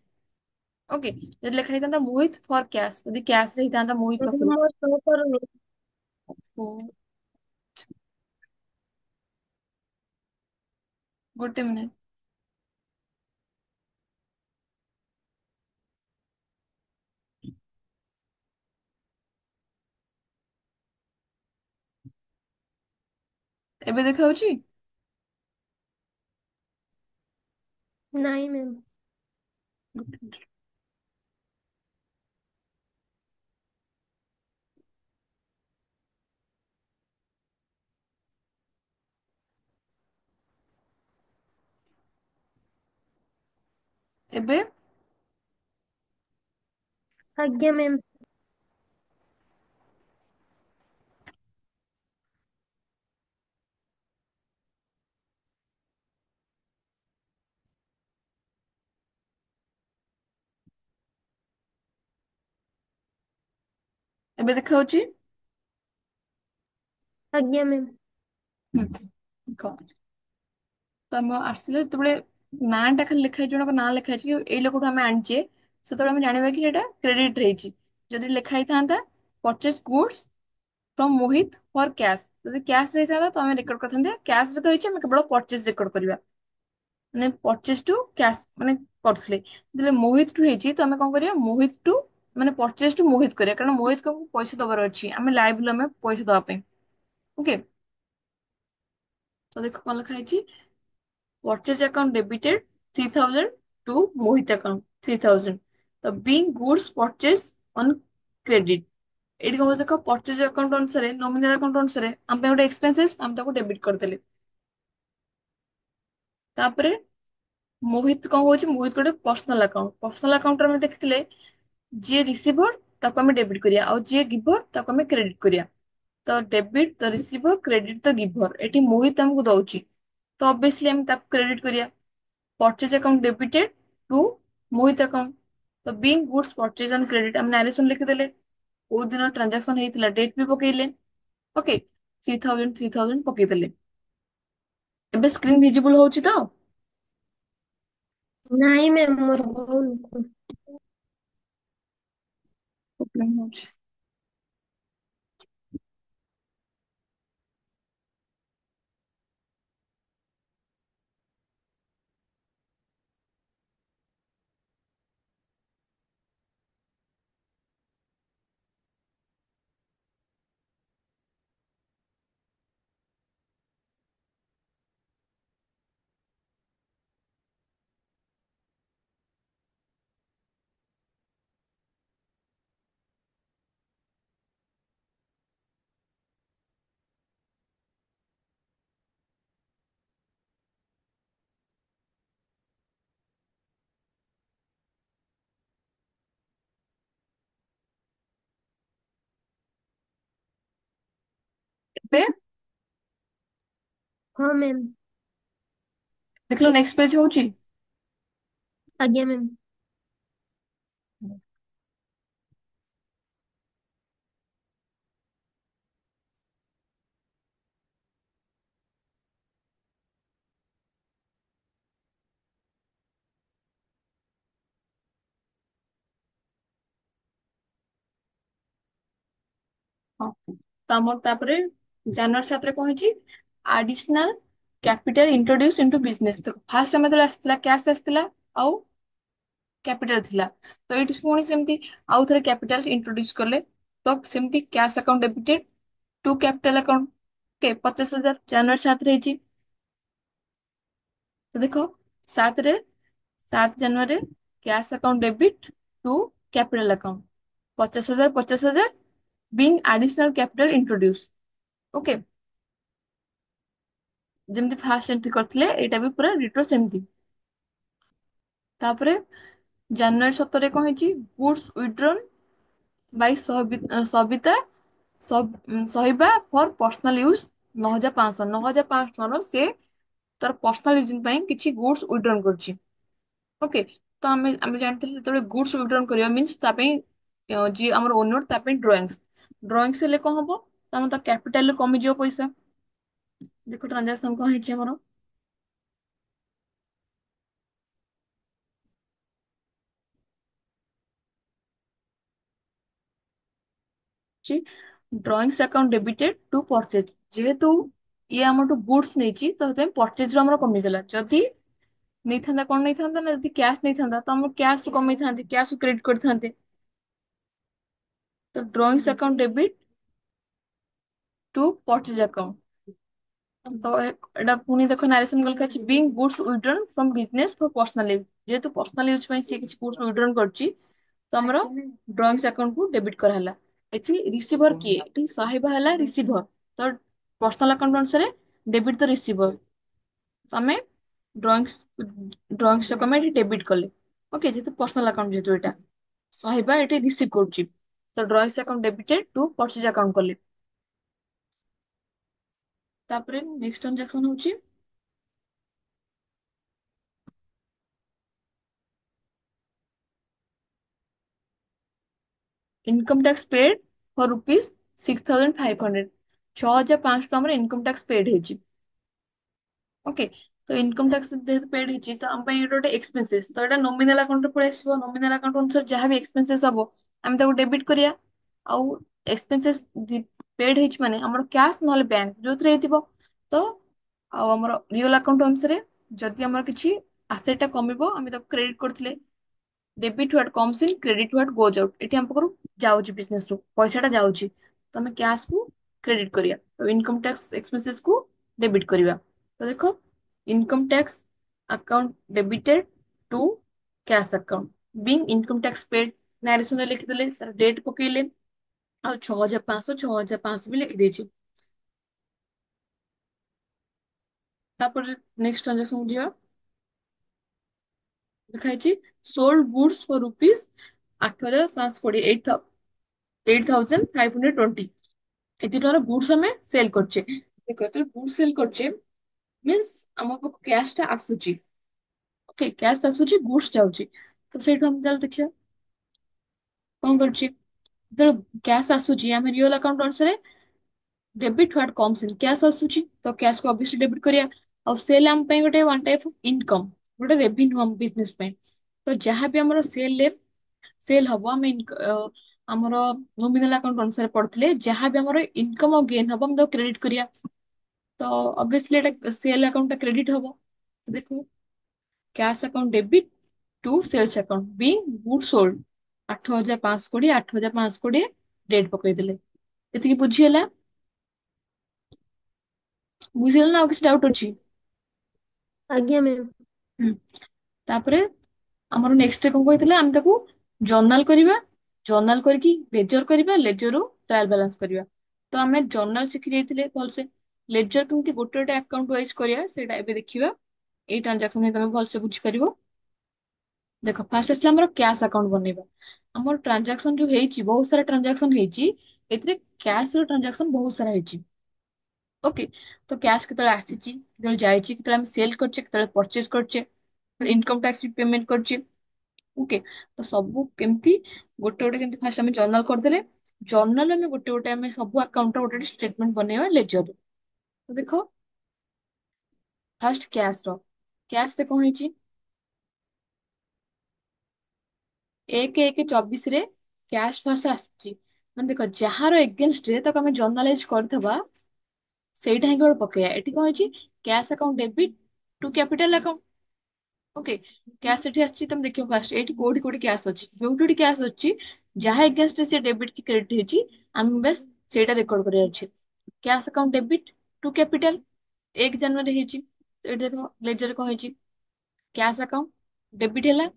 ଓକେ। ଯଦି ଲେଖା ହେଇଥାନ୍ତା ମୋହିତ ଫର କ୍ୟାଶ, ଯଦି କ୍ୟାଶ ରେ ହେଇଥାନ୍ତା ମୋହିତ ପାଖରୁ। ମୋ ଶୋ କରୁନି। ଓ, ଗୋଟେ ମିନିଟ। ଏବେ ଦେଖା ହଉଛି? ନାଇଁ ମ୍ୟାମ୍। ଗୋଟେ ମିନିଟ। ଏବେ ଆଜ୍ଞା ମ୍ୟାମ୍। ଏବେ ଦେଖା ହଉଛି? ଆଜ୍ଞା ମ୍ୟାମ୍। ହୁଁ। କହ। ତମ ଆସିଲେ ଯେତେବେଳେ ନାଁ ଟା ଖାଲି ଲେଖା ହେଇଛି, ଜଣଙ୍କ ନାଁ ଲେଖା ହେଇଛି କି ଏଇ ଲୋକଠୁ ଆମେ ଆଣିଛେ, ସେତେବେଳେ ଆମେ ଜାଣିବା କି ଏଇଟା କ୍ରେଡିଟ ହେଇଛି। ଯଦି ଲେଖା ହେଇଥାନ୍ତା purchase goods from Mohit for cash, ଯଦି କ୍ୟାଶ ରେ ହେଇଥାନ୍ତା ତ ଆମେ ରେକର୍ଡ କରିଥାନ୍ତେ କ୍ୟାଶ ରେ ତ ହେଇଛି, ଆମେ କେବଳ ପରଚେଜ ରେକର୍ଡ କରିବା। ମାନେ ପରଚେଜ ଟୁ କ୍ୟାଶ ମାନେ କରୁଥିଲେ। ଯେତେବେଳେ ମୋହିତ ଟୁ ହେଇଛି ତ ଆମେ କଣ କରିବା? ମୋହିତ ଟୁ ମାନେ ପରଚେଜ ଟୁ ମୋହିତ କରିବା, କାରଣ ମୋହିତ କୁ ପଇସା ଦବାର ଅଛି, ଆମେ ଲାଇବୁଲ ଆମେ ପଇସା ଦବା ପାଇଁ। ଓକେ। ତ ଦେଖ କଣ ଲେଖା ହେଇଛି? Purchase account debited 3,000 to Mohit account 3,000. The being goods purchase on credit. ଏଇଠି କଣ ଦେଖ ପରଚେଜ ଆକାଉଣ୍ଟ ଅନୁସାରେ, ନୋମିନାଲ ଆକାଉଣ୍ଟ ଅନୁସାରେ ଆମ ପାଇଁ ଗୋଟେ ଏକ୍ସପେନ୍ସେସ୍, ଆମେ ତାକୁ ଡେବିଟ୍ କରିଦେଲେ। ତାପରେ ମୋହିତ କଣ ହଉଛି? ମୋହିତ ଗୋଟେ ପର୍ସନାଲ ଆକାଉଣ୍ଟ। ପର୍ସନାଲ ଆକାଉଣ୍ଟରେ ଆମେ ଦେଖିଥିଲେ ଯିଏ ରିସିଭର ତାକୁ ଆମେ ଡେବିଟ୍ କରିବା, ଆଉ ଯିଏ ଗିଭର ତାକୁ ଆମେ କ୍ରେଡିଟ୍ କରିବା। ତ debit the receiver credit the ଗିଭର, ଏଠି ମୋହିତ ଆମକୁ ଦଉଛି ତ ଅବଭିୟସଲି ଆମେ ତାକୁ କ୍ରେଡିଟ୍ କରିବା। Purchase account debited two Mohit account, ତ being goods purchase on credit ଆମେ ନାରେସନ ଲିଖିଦେଲେ, କୋଉ ଦିନ ଟ୍ରାଞ୍ଜାକ୍ସନ ହେଇଥିଲା ଡେଟ୍ ବି ପକେଇଲେ। ଓକେ, 3000 ପକେଇଦେଲେ। ଏବେ ସ୍କ୍ରିନ୍ ଭିଜିବୁଲ ହଉଛି ତ? ନାଇଁ ମ୍ୟାମ୍ ମୋର ହଉନି। ପ୍ରୋବ୍ଲେମ ହଉଛି। ଏବେ ହଁ ମ୍ୟାମ୍। ଦେଖିଲ ନେକ୍ସଟ ପେଜ ହଉଛି। ଆଜ୍ଞା ମ୍ୟାମ୍। ହଁ, ତ ଆମର ତାପରେ ଜାନୁଆରୀ 7 ରେ କଣ ହେଇଛି, additional capital introduce into business. ତ ଫାର୍ଷ୍ଟ ଆମେ ଯେତେବେଳେ ଆସିଥିଲା କ୍ୟାଶ ଆସିଥିଲା ଆଉ କ୍ୟାପିଟାଲ ଥିଲା, ତ ଏଇଠି ପୁଣି ସେମିତି ଆଉ ଥରେ କ୍ୟାପିଟାଲ ଇଣ୍ଟ୍ରୋଡ୍ୟୁସ କଲେ, ତ ସେମିତି cash account debited to capital account. Okay, 50,000 January 7 ରେ ହେଇଛି। ତ ଦେଖ 7 ରେ, 7 January cash account debit to capital account, 50,000 50,000 being additional capital introduce. Okay, ଯେମିତି ଫାର୍ଷ୍ଟ ଏଣ୍ଟ୍ରି କରିଥିଲେ ଏଇଟା ବି ପୁରା ଡିଟୋ ସେମିତି। ତାପରେ ଜାନୁଆରୀ 17 ରେ କଣ ହେଇଛି, ଗୁଡ୍ସ ୱିଡ୍ରନ୍ ବାଇ ସବିତା ସହିବା ଫର ପର୍ସନାଲ ୟୁଜ 9,500, 9,500 ଟଙ୍କାର ସେ ତାର ପର୍ସନାଲ ୟୁଜିଂ ପାଇଁ କିଛି ଗୁଡ୍ସ ୱିଡ୍ରନ୍ କରୁଛି। ଓକେ, ତ ଆମେ ଜାଣିଥିଲେ ଯେତେବେଳେ ଗୁଡ୍ସ ୱିଡ୍ରନ୍ କରିବା ମିନ୍ସ ତା ପାଇଁ ଯିଏ ଆମର ଓନର ତା ପାଇଁ ଡ୍ରଇଂସ ହେଲେ କଣ ହବ, ତମ ତା କ୍ୟାପିଟାଲ କମିଯିବ ପଇସା। ଦେଖ ଟ୍ରାଞ୍ଜାକ୍ସନ କଣ ହେଇଛି ଆମର, drawings account debited to purchase. ଯେହେତୁ ଇଏ ଆମଠୁ ଗୁଡ୍ସ ନେଇଛି ତ ସେଥିପାଇଁ ପରଚେଜ ରୁ ଆମର କମିଗଲା। ଯଦି ନେଇଥାନ୍ତା କଣ ନେଇଥାନ୍ତା ନା, ଯଦି କ୍ୟାଶ ନେଇଥାନ୍ତା ତ ଆମର କ୍ୟାଶ ରୁ କମେଇଥାନ୍ତେ, କ୍ୟାଶ ରୁ କ୍ରେଡିଟ କରିଥାନ୍ତେ। ତ drawings account debit to purchase account, ତ ଏଟା ପୁଣି ଦେଖ ନାରେସନ ଲେଖା ଅଛି, being goods withdrawn from business for personal use. ଯେହେତୁ ପର୍ସନାଲ ୟୁଜ ପାଇଁ ସିଏ କିଛି ଗୁଡ୍ସ ୱିଡ୍ରନ୍ କରୁଛି ତ ଆମର ଡ୍ରଇଂସ ଆକାଉଣ୍ଟ କୁ ଡେବିଟ କରାହେଲା। ଏଠି ରିସିଭର କିଏ, ଏଠି ସହିବା ହେଲା ରିସିଭର, ତ ପର୍ସନାଲ ଆକାଉଣ୍ଟ ଅନୁସାରେ ଡେବିଟ ଦ ରିସିଭର, ତମେ ଡ୍ରଇଂସ ଆମେ ଏଠି ଡେବିଟ କଲେ। ଓକେ, ଯେହେତୁ ପର୍ସନାଲ ଆକାଉଣ୍ଟ, ଯେହେତୁ ଏଇଟା ସହିବା ଏଠି ରିସିଭ କରୁଛି, ତ drawings account debited to purchase account କଲେ। ତାପରେ ନେକ୍ସଟ ଟ୍ରାଞ୍ଜାକ୍ସନ ହଉଛି income tax paid for rupees 6,500, 6,500 ଆମର ଇନକମ ଟ୍ୟାକ୍ସ ପେଡ୍ ହେଇଛି। ଓକେ, ତ ଇନକମ ଟ୍ୟାକ୍ସ ଯେହେତୁ ପେଡ୍ ହେଇଛି ତ ଆମ ପାଇଁ ଏଇଟା ଗୋଟେ ଏକ୍ସପେନ୍ସେସ୍, ତ ଏଇଟା ନୋମିନାଲ ଆକାଉଣ୍ଟରେ ପଳେଇ ଆସିବ। ନୋମିନାଲ ଆକାଉଣ୍ଟ ଅନୁସାରେ ଯାହା ବି ଏକ୍ସପେନ୍ସେସ୍ ହବ ଆମେ ତାକୁ ଡେବିଟ୍ କରିବା। ଆଉ ଏକ୍ସପେନ୍ସେସ୍ ପେଡ୍ ହେଇଛି ମାନେ ଆମର କ୍ୟାଶ ନହେଲେ ବ୍ୟାଙ୍କ ଯୋଉଥିରେ ହେଇଥିବ। ତ ଆଉ ଆମର ରିଅଲ ଆକାଉଣ୍ଟ ଅନୁସାରେ ଯଦି ଆମର କିଛି ଆସେଟ୍ ଟା କମିବ ଆମେ ତାକୁ କ୍ରେଡିଟ କରିଥିଲେ, debit what comes in credit what goes out, ଏଠି ଆମ ପାଖରୁ ଯାଉଛି ବିଜନେସ ରୁ ପଇସାଟା ଯାଉଛି, ତ ଆମେ କ୍ୟାଶ କୁ କ୍ରେଡିଟ କରିବା, ଇନକମ ଟ୍ୟାକ୍ସ ଏକ୍ସପେନ୍ସେସ୍ କୁ ଡେବିଟ୍ କରିବା। ତ ଦେଖ income tax account debited to cash account being income tax paid, ନାରେସନରେ ଲେଖିଦେଲେ, ତାର ଡେଟ୍ ପକେଇଲେ, ଆଉ 6,500 6,500 ବି ଲେଖିଦେଇଛି। ତାପରେ ନେକ୍ସଟ ଟ୍ରାଞ୍ଜାକ୍ସନ ଯିବା, ଲେଖା ହେଇଛି sold goods for rupees 8,520, 8,520। ଏତେ ଟଙ୍କାର ଗୁଡ୍ସ ଆମେ ସେଲ୍ କରୁଛେ। ଦେଖ ଯେତେବେଳେ ଗୁଡ୍ ସେଲ୍ କରୁଛେ ମିନ୍ସ ଆମ ପାଖକୁ କ୍ୟାଶ ଟା ଆସୁଛି। ଓକେ, କ୍ୟାଶ ଆସୁଛି, ଗୁଡ୍ସ ଯାଉଛି। ତ ସେଇଠୁ ଆମେ ତାହେଲେ ଦେଖିବା କଣ କରୁଛି। ଯେତେବେଳେ କ୍ୟାଶ ଆସୁଛି ଆମେ ରିଅଲ ଆକାଉଣ୍ଟ ଅନୁସାରେ debit what comes in, cash ଆସୁଛି ତ କ୍ୟାଶ କୁ ଅବଭିୟସଲି ଡେବିଟ୍ କରିବା। ଆଉ ସେଲ୍ ଆମ ପାଇଁ ଗୋଟେ ୱାନ୍ ଟାଇପ୍ ଅଫ୍ ଇନକମ୍, ଗୋଟେ ରେଭିନ୍ୟୁ ଆମ ବିଜନେସ ପାଇଁ। ତ ଯାହାବି ଆମର ସେଲ୍ ହବ ଆମେ ଆମର ନୋମିନାଲ ଆକାଉଣ୍ଟ ଅନୁସାରେ ପଡିଥିଲେ ଯାହାବି ଆମର ଇନକମ୍ ଆଉ ଗେନ୍ ହବ ଆମେ ତାକୁ କ୍ରେଡିଟ୍ କରିବା। ତ ଅବଭିୟସଲି ଏଟା ସେଲ୍ ଆକାଉଣ୍ଟ ଟା କ୍ରେଡିଟ୍ ହବ। ଦେଖୁ cash account debit to sales account being good sold, 8,520, 8,520 ଡେଟ୍ ପକେଇଦେଲେ। ଏତିକି ବୁଝି ହେଲା? ବୁଝିହେଲା ନା ଆଉ କିଛି ଡାଉଟ୍ ଅଛି? ଆଜ୍ଞା ମ୍ୟାମ୍। ହୁଁ। ତାପରେ ଆମର ନେକ୍ସଟ କଣ କହିଥିଲେ, ଆମେ ତାକୁ ଜର୍ନାଲ କରିବା, ଜର୍ନାଲ କରିକି ଲେଜର କରିବା, ଲେଜରରୁ ଟ୍ରାଏଲ ବାଲାନ୍ସ କରିବା। ତ ଆମେ ଜର୍ନାଲ ଶିଖି ଯାଇଥିଲେ ଭଲସେ, ଲେଜର କେମିତି ଗୋଟେ ଗୋଟେ ଆକାଉଣ୍ଟ ୱାଇଜ କରିବା ସେଇଟା ଏବେ ଦେଖିବା। ଏଇ ଟ୍ରାଞ୍ଜାକ୍ସନ ହିଁ ତମେ ଭଲସେ ବୁଝିପାରିବ। ଦେଖ ଫାଷ୍ଟ ଆସିଲା ଆମର କ୍ୟାଶ ଆକାଉଣ୍ଟ ବନେଇବା। ଆମର ଟ୍ରାଞ୍ଜାକ୍ସନ ଯୋଉ ହେଇଛି, ବହୁତ ସାରା ଟ୍ରାଞ୍ଜାକ୍ସନ ହେଇଛି, ଏଥିରେ କ୍ୟାଶ ର ଟ୍ରାଞ୍ଜାକ୍ସନ ବହୁତ ସାରା ହେଇଛି। ଓକେ, ତ କ୍ୟାଶ କେତେବେଳେ ଆସିଛି, କେତେବେଳେ ଯାଇଛି, କେତେବେଳେ ଆମେ ସେଲ୍ କରୁଛେ, କେତେବେଳେ ପରଚେଜ କରୁଛେ, ଇନକମ ଟ୍ୟାକ୍ସ ବି ପେମେଣ୍ଟ କରୁଛେ। ଓକେ, ତ ସବୁ କେମିତି ଗୋଟେ ଗୋଟେ କେମିତି ଫାଷ୍ଟ ଆମେ ଜର୍ନାଲ କରିଦେଲେ, ଜର୍ନାଲ ଆମେ ଗୋଟେ ଗୋଟେ ଆମେ ସବୁ ଆକାଉଣ୍ଟର ଗୋଟେ ଗୋଟେ ଷ୍ଟେଟମେଣ୍ଟ ବନେଇବା ଲେଜରରେ। ତ ଦେଖ ଫାଷ୍ଟ କ୍ୟାଶ ରେ କଣ ହେଇଛି, 1/1/24 କ୍ୟାଶ ଫାଷ୍ଟ ଆସିଛି। ମାନେ ଦେଖ ଯାହାର ଏଗେନଷ୍ଟରେ ତାକୁ ଆମେ ଜର୍ନାଲାଇଜ କରିଥବା ସେଇଟା ହିଁ କେବଳ ପକେଇବା। ଏଠି କଣ ହେଇଛି, cash account debit to capital account. Okay, cash ଏଠି ଆସିଛି, ତମେ ଦେଖିବ ଫାଷ୍ଟ ଏଇଠି କୋଉଠି କୋଉଠି କ୍ୟାଶ ଅଛି, ଯୋଉଠି ଯୋଉଠି କ୍ୟାଶ ଅଛି ଯାହା ଏଗେନଷ୍ଟରେ ସେ ଡେବିଟ୍ କି କ୍ରେଡିଟ୍ ହେଇଛି ଆମେ ବାସ୍ ସେଇଟା ରେକର୍ଡ କରିବାର ଅଛି। Cash account debit to capital 1 ଜାନୁଆରୀ ହେଇଛି। ଏଠି ଦେଖ ଲେଜରରେ କଣ ହେଇଛି, କ୍ୟାଶ ଆକାଉଣ୍ଟ ଡେବିଟ୍ ହେଲା,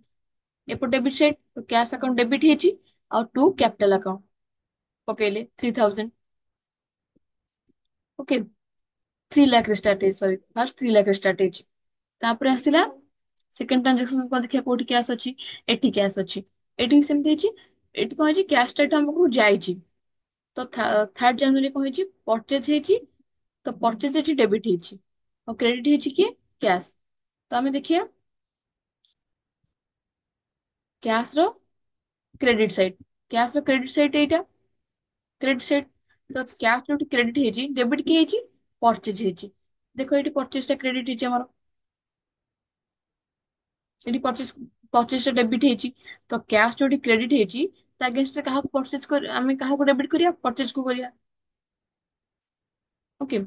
ଏପଟ debit side, cash account debit ହେଇଛି ଆଉ ଟୁ କ୍ୟାପିଟାଲ ଆକାଉଣ୍ଟ ପକେଇଲେ 3,000। ଓକେ, 3 ଲାख ରେ ଷ୍ଟାର୍ଟ ହେଇଛି, ସରି ଫାଷ୍ଟ 3 ଲାख ରେ ଷ୍ଟାର୍ଟ ହେଇଛି। ତାପରେ ଆସିଲା ସେକେଣ୍ଡ ଟ୍ରାଞ୍ଜାକ୍ସନ, କଣ ଦେଖିବା କୋଉଠି କ୍ୟାଶ ଅଛି, ଏଠି କ୍ୟାଶ ଅଛି। ଏଠି ବି ସେମିତି ହେଇଛି, ଏଠି କଣ ହେଇଛି କ୍ୟାଶ ଟା ଏଠୁ ଆମ ପାଖକୁ ଯାଇଛି। ତ 3rd ଜାନୁଆରୀ କଣ ହେଇଛି, ପରଚେଜ ହେଇଛି, ତ ପରଚେଜ ଏଠି ଡେବିଟ୍ ହେଇଛି ଆଉ କ୍ରେଡିଟ୍ ହେଇଛି କିଏ, କ୍ୟାଶ। ତ ଆମେ ଦେଖିବା କ୍ୟାଶ ର କ୍ରେଡିଟ୍ ସାଇଡ୍, କ୍ୟାଶ ର କ୍ରେଡିଟ୍ ସାଇଡ୍ ଏଇଟା କ୍ରେଡିଟ୍ ସାଇଡ୍। ତ କ୍ୟାଶ ଯୋଉଠି କ୍ରେଡିଟ୍ ହେଇଛି, ଡେବିଟ୍ କିଏ ହେଇଛି, ପରଚେଜ ହେଇଛି। ଦେଖ ଏଇଠି ପରଚେଜ ଟା କ୍ରେଡିଟ୍ ହେଇଛି ଆମର, ଏଠି ପରଚେଜ ଟା ଡେବିଟ୍ ହେଇଛି। ତ କ୍ୟାଶ ଯୋଉଠି କ୍ରେଡିଟ୍ ହେଇଛି ତା ଏଗେନଷ୍ଟରେ କାହାକୁ ପରଚେଜ କରି ଆମେ କାହାକୁ ଡେବିଟ୍ କରିବା, ପରଚେଜ କୁ କରିବା। ଓକେ,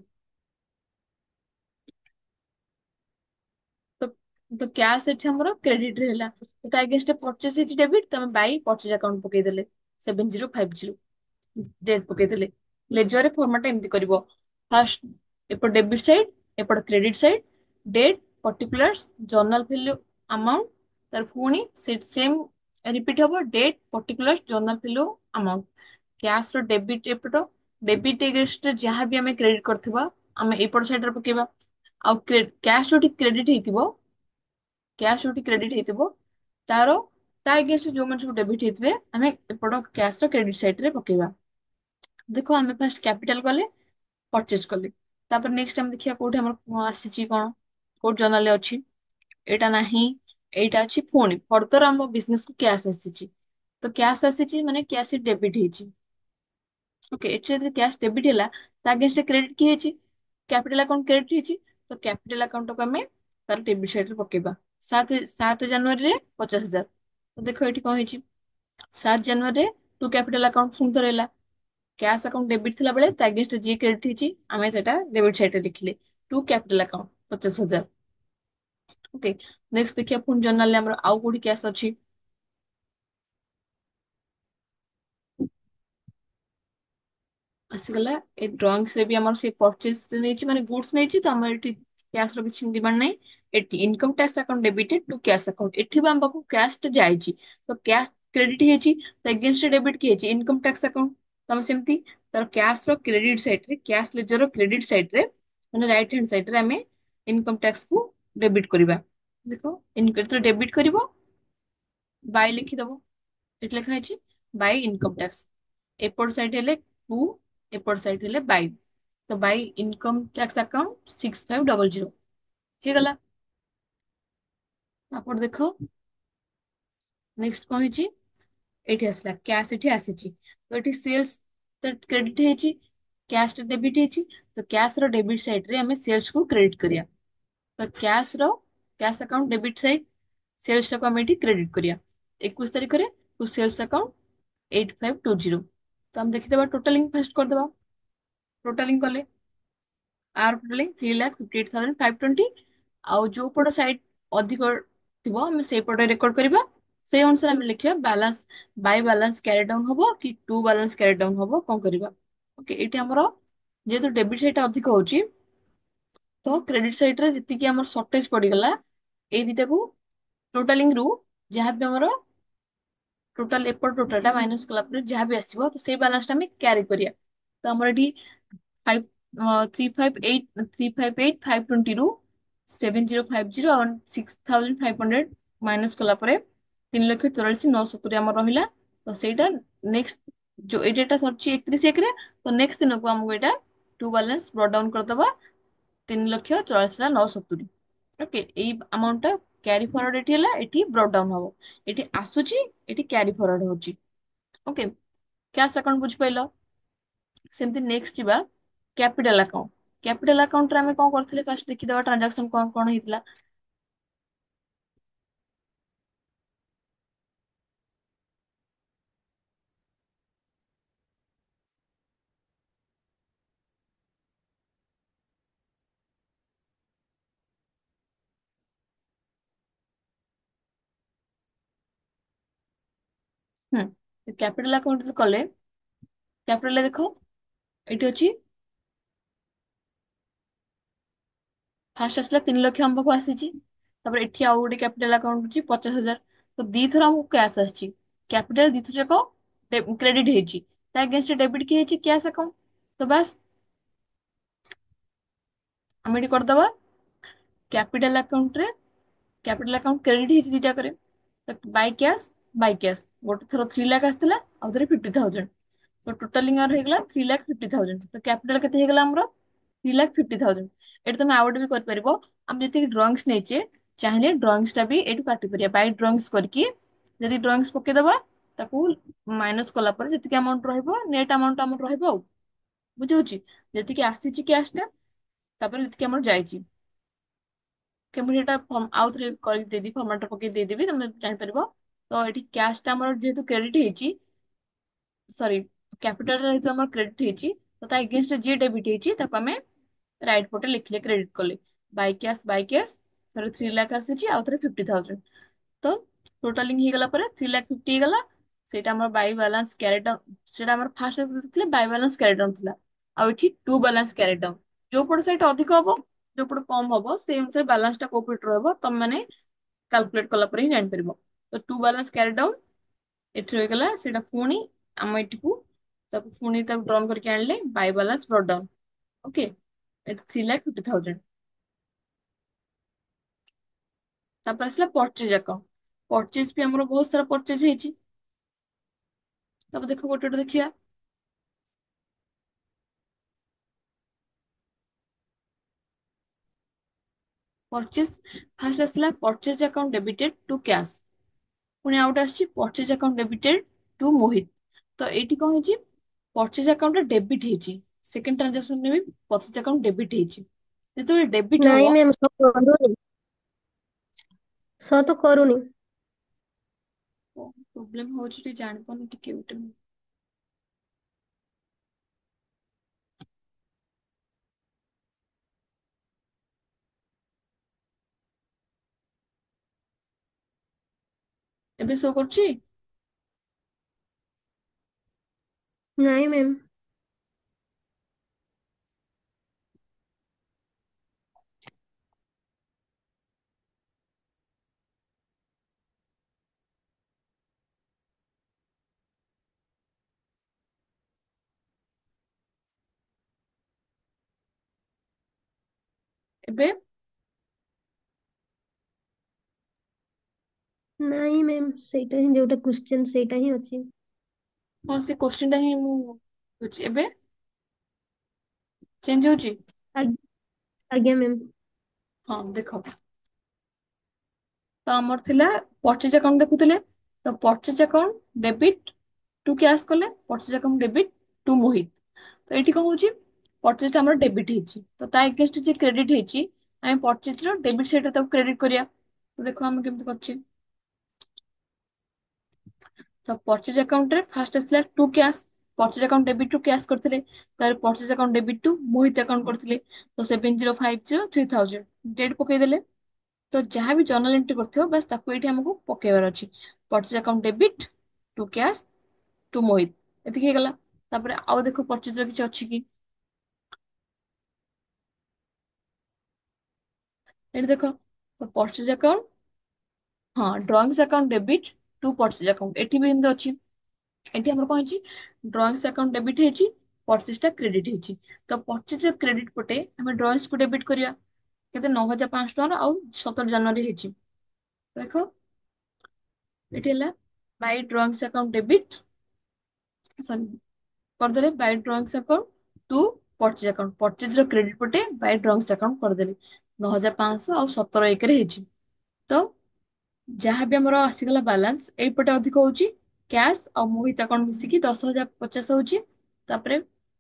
ତ ତ କ୍ୟାଶ ଏଠି ଆମର କ୍ରେଡିଟ ରେ ହେଲା, ତ ତା ଏଗେନଷ୍ଟରେ ପରଚେଜ ହେଇଛି ଡେବିଟ୍, ତମେ ବାଇ ପରଚେଜ ଆକାଉଣ୍ଟ ପକେଇଦେଲେ 7050 ଡେଟ୍ ପକେଇଦେଲେ। ଲେଜରରେ ଫର୍ମାଟ ଏମିତି କରିବ, ଫାଷ୍ଟ ଏପଟ ଡେବିଟ୍ ସାଇଡ୍, ଏପଟ credit side, date, particulars, journal value, amount, ତାର ପୁଣି ସେମ ରିପିଟ ହବ, date, particulars, journal value, amount. Cash ର ଡେବିଟ୍ ଏପଟ, ଡେବିଟ୍ ଏଗେନଷ୍ଟରେ ଯାହା ବି ଆମେ କ୍ରେଡିଟ୍ କରିଥିବା ଆମେ ଏପଟ ସାଇଡରେ ପକେଇବା। ଆଉ କ୍ୟାଶ ଯୋଉଠି କ୍ରେଡିଟ୍ ହେଇଥିବ, କ୍ୟାଶ ଯୋଉଠି କ୍ରେଡିଟ୍ ହେଇଥିବ ତାର ତା ଏଗେନଷ୍ଟରେ ଯୋଉମାନେ ସବୁ ଡେବିଟ୍ ହେଇଥିବେ ଆମେ ଏପଟ କ୍ୟାଶ ର କ୍ରେଡିଟ୍ ସାଇଡ୍ ରେ ପକେଇବା। ଦେଖ ଆମେ ଫାଷ୍ଟ କ୍ୟାପିଟାଲ କଲେ, ପରଚେଜ କଲେ, ତାପରେ ନେକ୍ସଟ ଆମେ ଦେଖିବା କୋଉଠି ଆମର ଆସିଛି କଣ, କୋଉଠି ଜର୍ନାଲରେ ଅଛି, ଏଇଟା ନାହିଁ, ଏଇଟା ଅଛି। ପୁଣି ଫର୍ଦର ଆମ ବିଜନେସ କୁ କ୍ୟାଶ ଆସିଛି, ତ କ୍ୟାଶ ଆସିଛି ମାନେ କ୍ୟାଶ ଡେବିଟ୍ ହେଇଛି। ଓକେ, ଏଠି ଯଦି କ୍ୟାଶ ଡେବିଟ୍ ହେଲା ତା ଏଗେନଷ୍ଟରେ କ୍ରେଡିଟ୍ କିଏ ହେଇଛି, କ୍ୟାପିଟାଲ ଆକାଉଣ୍ଟ କ୍ରେଡିଟ୍ ହେଇଛି। ତ କ୍ୟାପିଟାଲ ଆକାଉଣ୍ଟକୁ ଆମେ ତାର ଡେବିଟ୍ ସାଇଡ୍ ରେ ପକେଇବା। 7 ଜାନୁଆରୀରେ 50,000। ତ ଦେଖ ଏଠି କଣ ହେଇଛି, 7 ଜାନୁଆରୀରେ ଟୁ କ୍ୟାପିଟାଲ ଆକାଉଣ୍ଟ ପୁଣି ଥରେ ହେଲା, କ୍ୟାଶ ଆକାଉଣ୍ଟ ଡେବିଟ୍ ଥିଲା ବେଳେ ତା ଏଗେନଷ୍ଟରେ ଯିଏ କ୍ରେଡିଟ୍ ହେଇଛି ଆମେ ସେଟା ଡେବିଟ୍ ସାଇଡ୍ ରେ ଲେଖିଲେ, to capital account 50,000। Okay, next ଦେଖିବା ପୁଣି ଜର୍ନାଲରେ ଆମର ଆଉ କୋଉଠି କ୍ୟାଶ ଅଛି। ଆସିଗଲା, ଏ ଡ୍ରଇଂସ ରେ ବି ଆମର ସେ ପରଚେଜ ନେଇଛି ମାନେ ଗୁଡ୍ସ ନେଇଛି, ତ ଆମର ଏଠି କ୍ୟାଶ ର କିଛି ଡିମାଣ୍ଡ ନାହିଁ। ଏଠି income tax account debited to cash account, ଏଠି ବି ଆମ ପାଖକୁ କ୍ୟାଶ ଟା ଯାଇଛି, ତ କ୍ୟାଶ କ୍ରେଡିଟ ହେଇଛି, ତ ଏଗେନଷ୍ଟ ଡେବିଟ କି ହେଇଛି, ଇନକମ ଟ୍ୟାକ୍ସ ଆକାଉଣ୍ଟ। ତମେ ସେମିତି ତାର କ୍ୟାଶ ର କ୍ରେଡିଟ ସାଇଡ ରେ, କ୍ୟାଶ ଲେଜର ର କ୍ରେଡିଟ ସାଇଡ ରେ, ମାନେ ରାଇଟ ହ୍ୟାଣ୍ଡ ସାଇଡ ରେ ଆମେ ଇନକମ ଟ୍ୟାକ୍ସ କୁ ଡେବିଟ କରିବା। ଦେଖ ଯେତେବେଳେ ଡେବିଟ କରିବ ବାଇ ଲେଖିଦବ, ଏଠି ଲେଖା ହେଇଛି ବାଇ ଇନକମ ଟ୍ୟାକ୍ସ। ଏପଟ ସାଇଡ ହେଲେ ଟୁ एपट साइड हेले बाई, तो बाई इनकम टैक्स अकाउंट 6500 ହେଇଗଲା। ଆପଣ ଦେଖ ନେକ୍ସଟ କଣ ହେଇଛି, ଏଇଠି ଆସିଲା କ୍ୟାश, ଏଠି ଆସିଛି ତ ଏଠି ସେଲ୍ସ କ୍ରେଡିଟ ହେଇଛି, କ୍ୟାଶ ଟା ଡେବିଟ ହେଇଛି, ତ କ୍ୟାଶ ର ଡେବିଟ ସାଇଡ ରେ ଆମେ ସେଲ୍ସ କୁ କ୍ରେଡିଟ କରିବା। ତ cash account debit side, sales ଟାକୁ ଆମେ ଏଠି କ୍ରେଡିଟ କରିବା। 21 ତାରିଖରେ ଟୁ ସେଲ୍ସ ଆକାଉଣ୍ଟ 8520। ତ ଆମେ ଦେଖିଦବା ଟୋଟାଲିଂ ଫାଷ୍ଟ କରିଦବା। ଟୋଟାଲିଂ କଲେ ଆର ଟୋଟାଲିଂ 3,58,520। ଆଉ ଯୋଉ ପଟ ସାଇଡ ଅଧିକ ଥିବ ଆମେ ସେଇ ପଟେ ରେକର୍ଡ କରିବା। ସେଇ ଅନୁସାରେ ଆମେ ଲେଖିବା balance, by balance carry down ହବ କି ଟୁ ବାଲାନ୍ସ କ୍ୟାରି ଡାଉନ ହବ, କଣ କରିବା। ଓକେ, ଏଇଠି ଆମର ଯେହେତୁ ଡେବିଟ ସାଇଡ ଟା ଅଧିକ ହଉଛି, ତ କ୍ରେଡିଟ ସାଇଡ ରେ ଯେତିକି ଆମର ସର୍ଟେଜ ପଡିଗଲା, ଏଇ ଦିଟାକୁ ଟୋଟାଲିଂ ରୁ ଯାହାବି ଆମର ଟୋଟାଲ ଏପଟ ଟୋଟାଲ ଟା ମାଇନସ କଲା ପରେ ଯାହା ବି ଆସିବ, ତ ସେଇ ବାଲାନ୍ସ ଟା ଆମେ କ୍ୟାରି କରିବା। ତ ଆମର ଏଠି 358,520 ରୁ 7,050 ଆଉ 6,500 ମାଇନସ କଲା ପରେ 3,44,970 ଆମର ରହିଲା। ତ ସେଇଟା ନେକ୍ସଟ ଯୋଉ ଏଇ ଡେଟା ସରିଛି 31/1 ରେ, ତ ନେକ୍ସଟ ଦିନକୁ ଆମକୁ ଏଇଟା ଟୁ ବାଲାନ୍ସ ବ୍ରଟ୍ ଡାଉନ କରିଦବା 3,44,970। ଓକେ, ଏଇ ଆମାଉଣ୍ଟ ଟା କ୍ୟାରି ଫରୱାର୍ଡ ଏଠି ହେଲା, ଏଠି ବ୍ରଟ୍ ଡାଉନ ହବ। ଏଠି ଆସୁଛି, ଏଠି କ୍ୟାରି ଫରୱାର୍ଡ ହଉଛି। ଓକେ, କ୍ୟାଶ ଆକାଉଣ୍ଟ ବୁଝିପାଇଲ। ସେମିତି ନେକ୍ସଟ ଯିବା କ୍ୟାପିଟାଲ ଆକାଉଣ୍ଟ। କ୍ୟାପିଟାଲ ଆକାଉଣ୍ଟରେ ଆମେ କଣ କରିଥିଲେ, ଫାଷ୍ଟ ଦେଖିଦବା ଟ୍ରାଞ୍ଜାକ୍ସନ କଣ କଣ ହେଇଥିଲା। ହୁଁ, କ୍ୟାପିଟାଲ ଆକାଉଣ୍ଟ କଲେ କ୍ୟାପିଟାଲ ଦେଖ ଏଇଠି ଅଛି, ଫାଷ୍ଟ ଆସିଲା 3 ଲକ୍ଷ ଆମ ପାଖକୁ ଆସିଛି। ତାପରେ ଏଠି ଆଉ ଗୋଟେ କ୍ୟାପିଟାଲ ଆକାଉଣ୍ଟ ଅଛି 50,000। ତ ଦିଥର ଆମକୁ କ୍ୟାଶ ଆସିଛି, କ୍ୟାପିଟାଲ ଦିଥର ଯାକ କ୍ରେଡିଟ ହେଇଛି, ତା ଏଗେନଷ୍ଟ ଡେବିଟ କି ହେଇଛି କ୍ୟାଶ ଆକାଉଣ୍ଟ। ତ ବାସ୍ ଆମେ ଏଠି କରିଦବା କ୍ୟାପିଟାଲ ଆକାଉଣ୍ଟରେ, କ୍ୟାପିଟାଲ ଆକାଉଣ୍ଟ କ୍ରେଡିଟ ହେଇଛି ଦିଟାକରେ, ତ ବାଇ କ୍ୟାଶ ଗୋଟେ ଥର 3 ଲାख ଆସିଥିଲା, ଆଉ ଥରେ 50,000। ତ ଟୋଟାଲିଂ ଆମର ହେଇଗଲା 3,50,000। ତ କ୍ୟାପିଟାଲ କେତେ ହେଇଗଲା ଆମର 3,50,000। ଏଠି ତମେ ଆଉ ଗୋଟେ ବି କରିପାରିବ, ଆମେ ଯେତିକି ଡ୍ରଇଂସ୍ ନେଇଛେ, ଚାହିଁଲେ ଡ୍ରଇଂସ୍ ଟା ବି ଏଇଠୁ କାଟିପାରିବା। ବାଇ ଡ୍ରଇଂସ୍ କରିକି ଯଦି ଡ୍ରଇଂସ୍ ପକେଇଦବା, ତାକୁ ମାଇନସ କଲା ପରେ ଯେତିକି ଆମାଉଣ୍ଟ ରହିବ, ନେଟ୍ ଆମାଉଣ୍ଟ ଆମର ରହିବ ଆଉ। ବୁଝଉଛି, ଯେତିକି ଆସିଛି କ୍ୟାଶ ଟା, ତାପରେ ଯେତିକି ଆମର ଯାଇଛି। କେମିତି ଏଟା ଆଉ ଥରେ କରିକି ଦେଇଦେବି, ଫର୍ମାଟ ପକେଇ ଦେଇଦେବି, ତମେ ଜାଣିପାରିବ। ତ ଏଠି କ୍ୟାଶ ଟା ଆମର ଯେହେତୁ କ୍ରେଡିଟ ହେଇଛି, ସରି କ୍ୟାପିଟାଲ ଯେହେତୁ ଆମର କ୍ରେଡିଟ ହେଇଛି, ତ ତା ଏଗେନଷ୍ଟ ଯିଏ ଡେବିଟ ହେଇଛି ତାକୁ ଆମେ ରାଇଟ ପଟେ ଲେଖିଲେ, କ୍ରେଡିଟ କଲେ ବାଇ କ୍ୟାଶ ଥରେ 3 ଲାख ଆସିଛି, ଆଉ ଥରେ 50,000। ତ ଟୋଟାଲିଂ ହେଇଗଲା ପରେ 3,50,000 ହେଇଗଲା। ସେଇଟା ଆମର ବାଇ ବାଲାନ୍ସ କ୍ୟାରି ଡାଉନ, ସେଇଟା ଆମର ଫାଷ୍ଟ ଥିଲା ବାଇ ବାଲାନ୍ସ କ୍ୟାରି ଡାଉନ ଥିଲା। ଆଉ ଏଠି ଟୁ ବାଲାନ୍ସ କ୍ୟାରି ଡାଉନ, ଯୋଉ ପଟ ସେଇଟା ଅଧିକ ହବ, ଯୋଉ ପଟ କମ ହବ, ସେଇ ଅନୁସାରେ ବାଲାନ୍ସ ଟା କୋଉ ପଟେ ରହିବ ତମେ ମାନେ କାଲକୁଲେଟ କଲା ପରେ ହିଁ ଜାଣିପାରିବ। ତ ଟୁ ବାଲାନ୍ସ କ୍ୟାରି ଡାଉନ ଏଠି ରହିଗଲା, ସେଇଟା ପୁଣି ଆମ ଏଠିକୁ ତାକୁ ଡ୍ରନ୍ କରିକି ଆଣିଲେ ବାଇ ବାଲାନ୍ସ ବ୍ରଟ୍ ଡାଉନ। ଓକେ, ଏଠି 3,50,000। ତାପରେ ଆସିଲା ପରଚେଜ ଆକାଉଣ୍ଟ। ପରଚେଜ ବି ଆମର ବହୁତ ସାରା ପରଚେଜ ହେଇଛି। ତାପରେ ଦେଖ ଗୋଟେ ଗୋଟେ ଦେଖିବା। ପରଚେଜ ଫାଷ୍ଟ ଆସିଲା purchase account debited to cash, ପୁଣି ଆଉ ଗୋଟେ ଆସିଛି purchase account debited two Mohit. ତ ଏଇଠି କଣ ହେଇଛି, ପରଚେଜ ଆକାଉଣ୍ଟ ଡେବିଟ୍ ହେଇଛି, ସେକେଣ୍ଡ ଟ୍ରାଞ୍ଜାକ୍ସନରେ ବି ପରଚେଜ ଆକାଉଣ୍ଟ ଡେବିଟ୍ ହେଇଛି। ଯେତେବେଳେ ଡେବିଟ୍ ନାଇଁ ହବ, ମ୍ୟାମ୍, ସତ କରୁନି, ସତ କରୁନି। ପ୍ରୋବ୍ଲେମ ହଉଛି ଟିକେ ଜାଣିପାରୁନି, ଟିକେ ଗୋଟେ ଏବେ ଶୋ କରୁଛି। ନାଇଁ ମ୍ୟାମ୍। ଏବେ ନାଇଁ ମ୍ୟାମ୍, ସେଇଟା ହିଁ ଯୋଉଟା କ୍ୱେଶ୍ଚନ ସେଇଟା ହିଁ ଅଛି। ହଁ, ସେ କୋଶ୍ଚିନ୍ ଟା ହିଁ ମୁଁ ବୁଝୁଛି। ଏବେ ଚେଞ୍ଜ ହଉଛି? ଆଜ୍ଞା। ଆଜ୍ଞା ମ୍ୟାମ୍। ହଁ ଦେଖ, ତ ଆମର ଥିଲା ପର୍ଚେଜ ଆକାଉଣ୍ଟ ଦେଖୁଥିଲେ, ତ purchase account debit to cash କଲେ, purchase account debit to Mohit. ତ ଏଇଠି କଣ ହଉଛି, ପର୍ଚେଜ ଟା ଆମର ଡେବିଟ ହେଇଛି, ତ ତା ଏଗେନଷ୍ଟ ଯେ କ୍ରେଡିଟ ହେଇଛି, ଆମେ ପର୍ଚେଜ ର ଡେବିଟ ସାଇଡରେ ତାକୁ କ୍ରେଡିଟ କରିବା। ତ ଦେଖ ଆମେ କେମିତି କରୁଛେ। ତ ପର୍ଚେଜ ଆକାଉଣ୍ଟ ରେ ଫାଷ୍ଟ ଆସିଲା to cash, purchase account debit to cash କରିଥିଲେ, ତାପରେ purchase account debit to Mohit account କରିଥିଲେ, ତ 7050 3000 ଡେଟ୍ ପକେଇଦେଲେ। ତ ଯାହା ବି ଜର୍ନାଲ ଏଣ୍ଟ୍ରି କରିଥିବ ବାସ୍ ତାକୁ ଏଇଠି ଆମକୁ ପକେଇବାର ଅଛି। Purchase account debit to cash to Mohit, ଏତିକି ହେଇଗଲା। ତାପରେ ଆଉ ଦେଖ ପର୍ଚେଜ ର କିଛି ଅଛି କି, ଏଠି ଦେଖ, ତ ପର୍ଚେଜ ଆକାଉଣ୍ଟ, ହଁ drawings account debit to purchase account, ଏଠି ବି ଏମିତି ଅଛି। ଏଠି ଆମର କଣ ହେଇଛି, ଡ୍ରଇଂସ ଆକାଉଣ୍ଟ ଡେବିଟ ହେଇଛି, ପର୍ଚେଜ ଟା କ୍ରେଡିଟ ହେଇଛି। ତ ପର୍ଚେଜ କ୍ରେଡିଟ ପଟେ ଆମେ ଡ୍ରଇଂସ କୁ ଡେବିଟ କରିବା। କେତେ, 9500 ଟଙ୍କାର ଆଉ 17 ଜାନୁଆରୀ ହେଇଛି। ଦେଖ ଏଠି ହେଲା by drawings account debit, sorry କରିଦେଲେ by drawings account to purchase account, purchase ର କ୍ରେଡିଟ ପଟେ ବାଇ ଡ୍ରଇଂସ ଆକାଉଣ୍ଟ କରିଦେଲେ। 9500 ଆଉ 17/1 ହେଇଛି। ତ ଯାହାବି ଆମର ଆସିଗଲା ବାଲାନ୍ସ, ଏଇପଟେ ଅଧିକ ହଉଛି କ୍ୟାଶ ଆଉ ମୋହିତ ଆକାଉଣ୍ଟ ମିଶିକି 10,050 ହଉଛି। ତାପରେ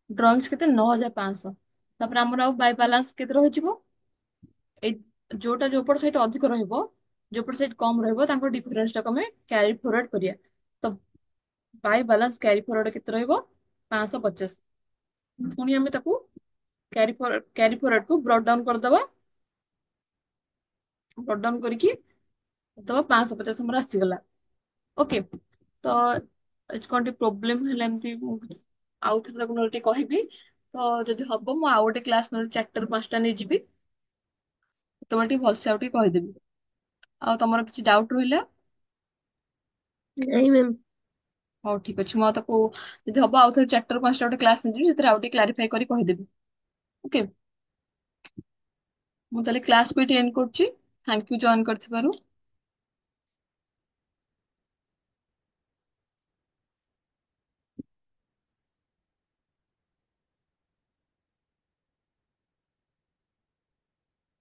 ଡ୍ରଇଂସ କେତେ, 9,500। ତାପରେ ଆମର ଆଉ ବାଇ ବାଲାନ୍ସ କେତେ ରହିଯିବ, ଏଇ ଯୋଉଟା ଯୋଉପଟ ସାଇଟ୍ ଅଧିକ ରହିବ, ଯୋଉପଟ ସାଇଟ୍ କମ ରହିବ, ତାଙ୍କ ଡିଫରେନ୍ସ ଟାକୁ ଆମେ କ୍ୟାରି ଫରୱାର୍ଡ କରିବା। ତ ବାଇ ବାଲାନ୍ସ କ୍ୟାରି ଫରୱାର୍ଡ କେତେ ରହିବ, 550। ପୁଣି ଆମେ ତାକୁ କ୍ୟାରି ଫରୱାର୍ଡ କୁ ବ୍ରଟ ଡାଉନ କରିଦବା, ବ୍ରଟ ଡାଉନ କରିକି ଦବା 550 ଆମର ଆସିଗଲା। ଓକେ, ତ ଏଠି କଣ ଟିକେ ପ୍ରୋବ୍ଲେମ ହେଲା, ଏମିତି ମୁଁ ଆଉ ଥରେ ତାକୁ ନହେଲେ ଟିକେ କହିବି। ତ ଯଦି ହବ ମୁଁ ଆଉ ଗୋଟେ କ୍ଲାସ ନହେଲେ 4ଟାରୁ 5ଟା ନେଇଯିବି, ସେତେବେଳେ ଟିକେ ଭଲସେ ଆଉ ଟିକେ କହିଦେବି। ଆଉ ତମର କିଛି ଡାଉଟ ରହିଲା? ନାଇଁ ମ୍ୟାମ୍। ହଉ ଠିକ ଅଛି, ମୁଁ ଆଉ ତାକୁ ଯଦି ହବ ଆଉ ଥରେ 4ଟାରୁ 5ଟା ଗୋଟେ କ୍ଲାସ ନେଇଯିବି, ସେଥିରେ ଆଉ ଟିକେ କ୍ଲାରିଫାଇ କରି କହିଦେବି। ଓକେ, ମୁଁ ତାହେଲେ କ୍ଲାସକୁ ଏଠି ଏଣ୍ଡ କରୁଛି। ଥ୍ୟାଙ୍କ ୟୁ ଜଏନ୍ କରିଥିବାରୁ।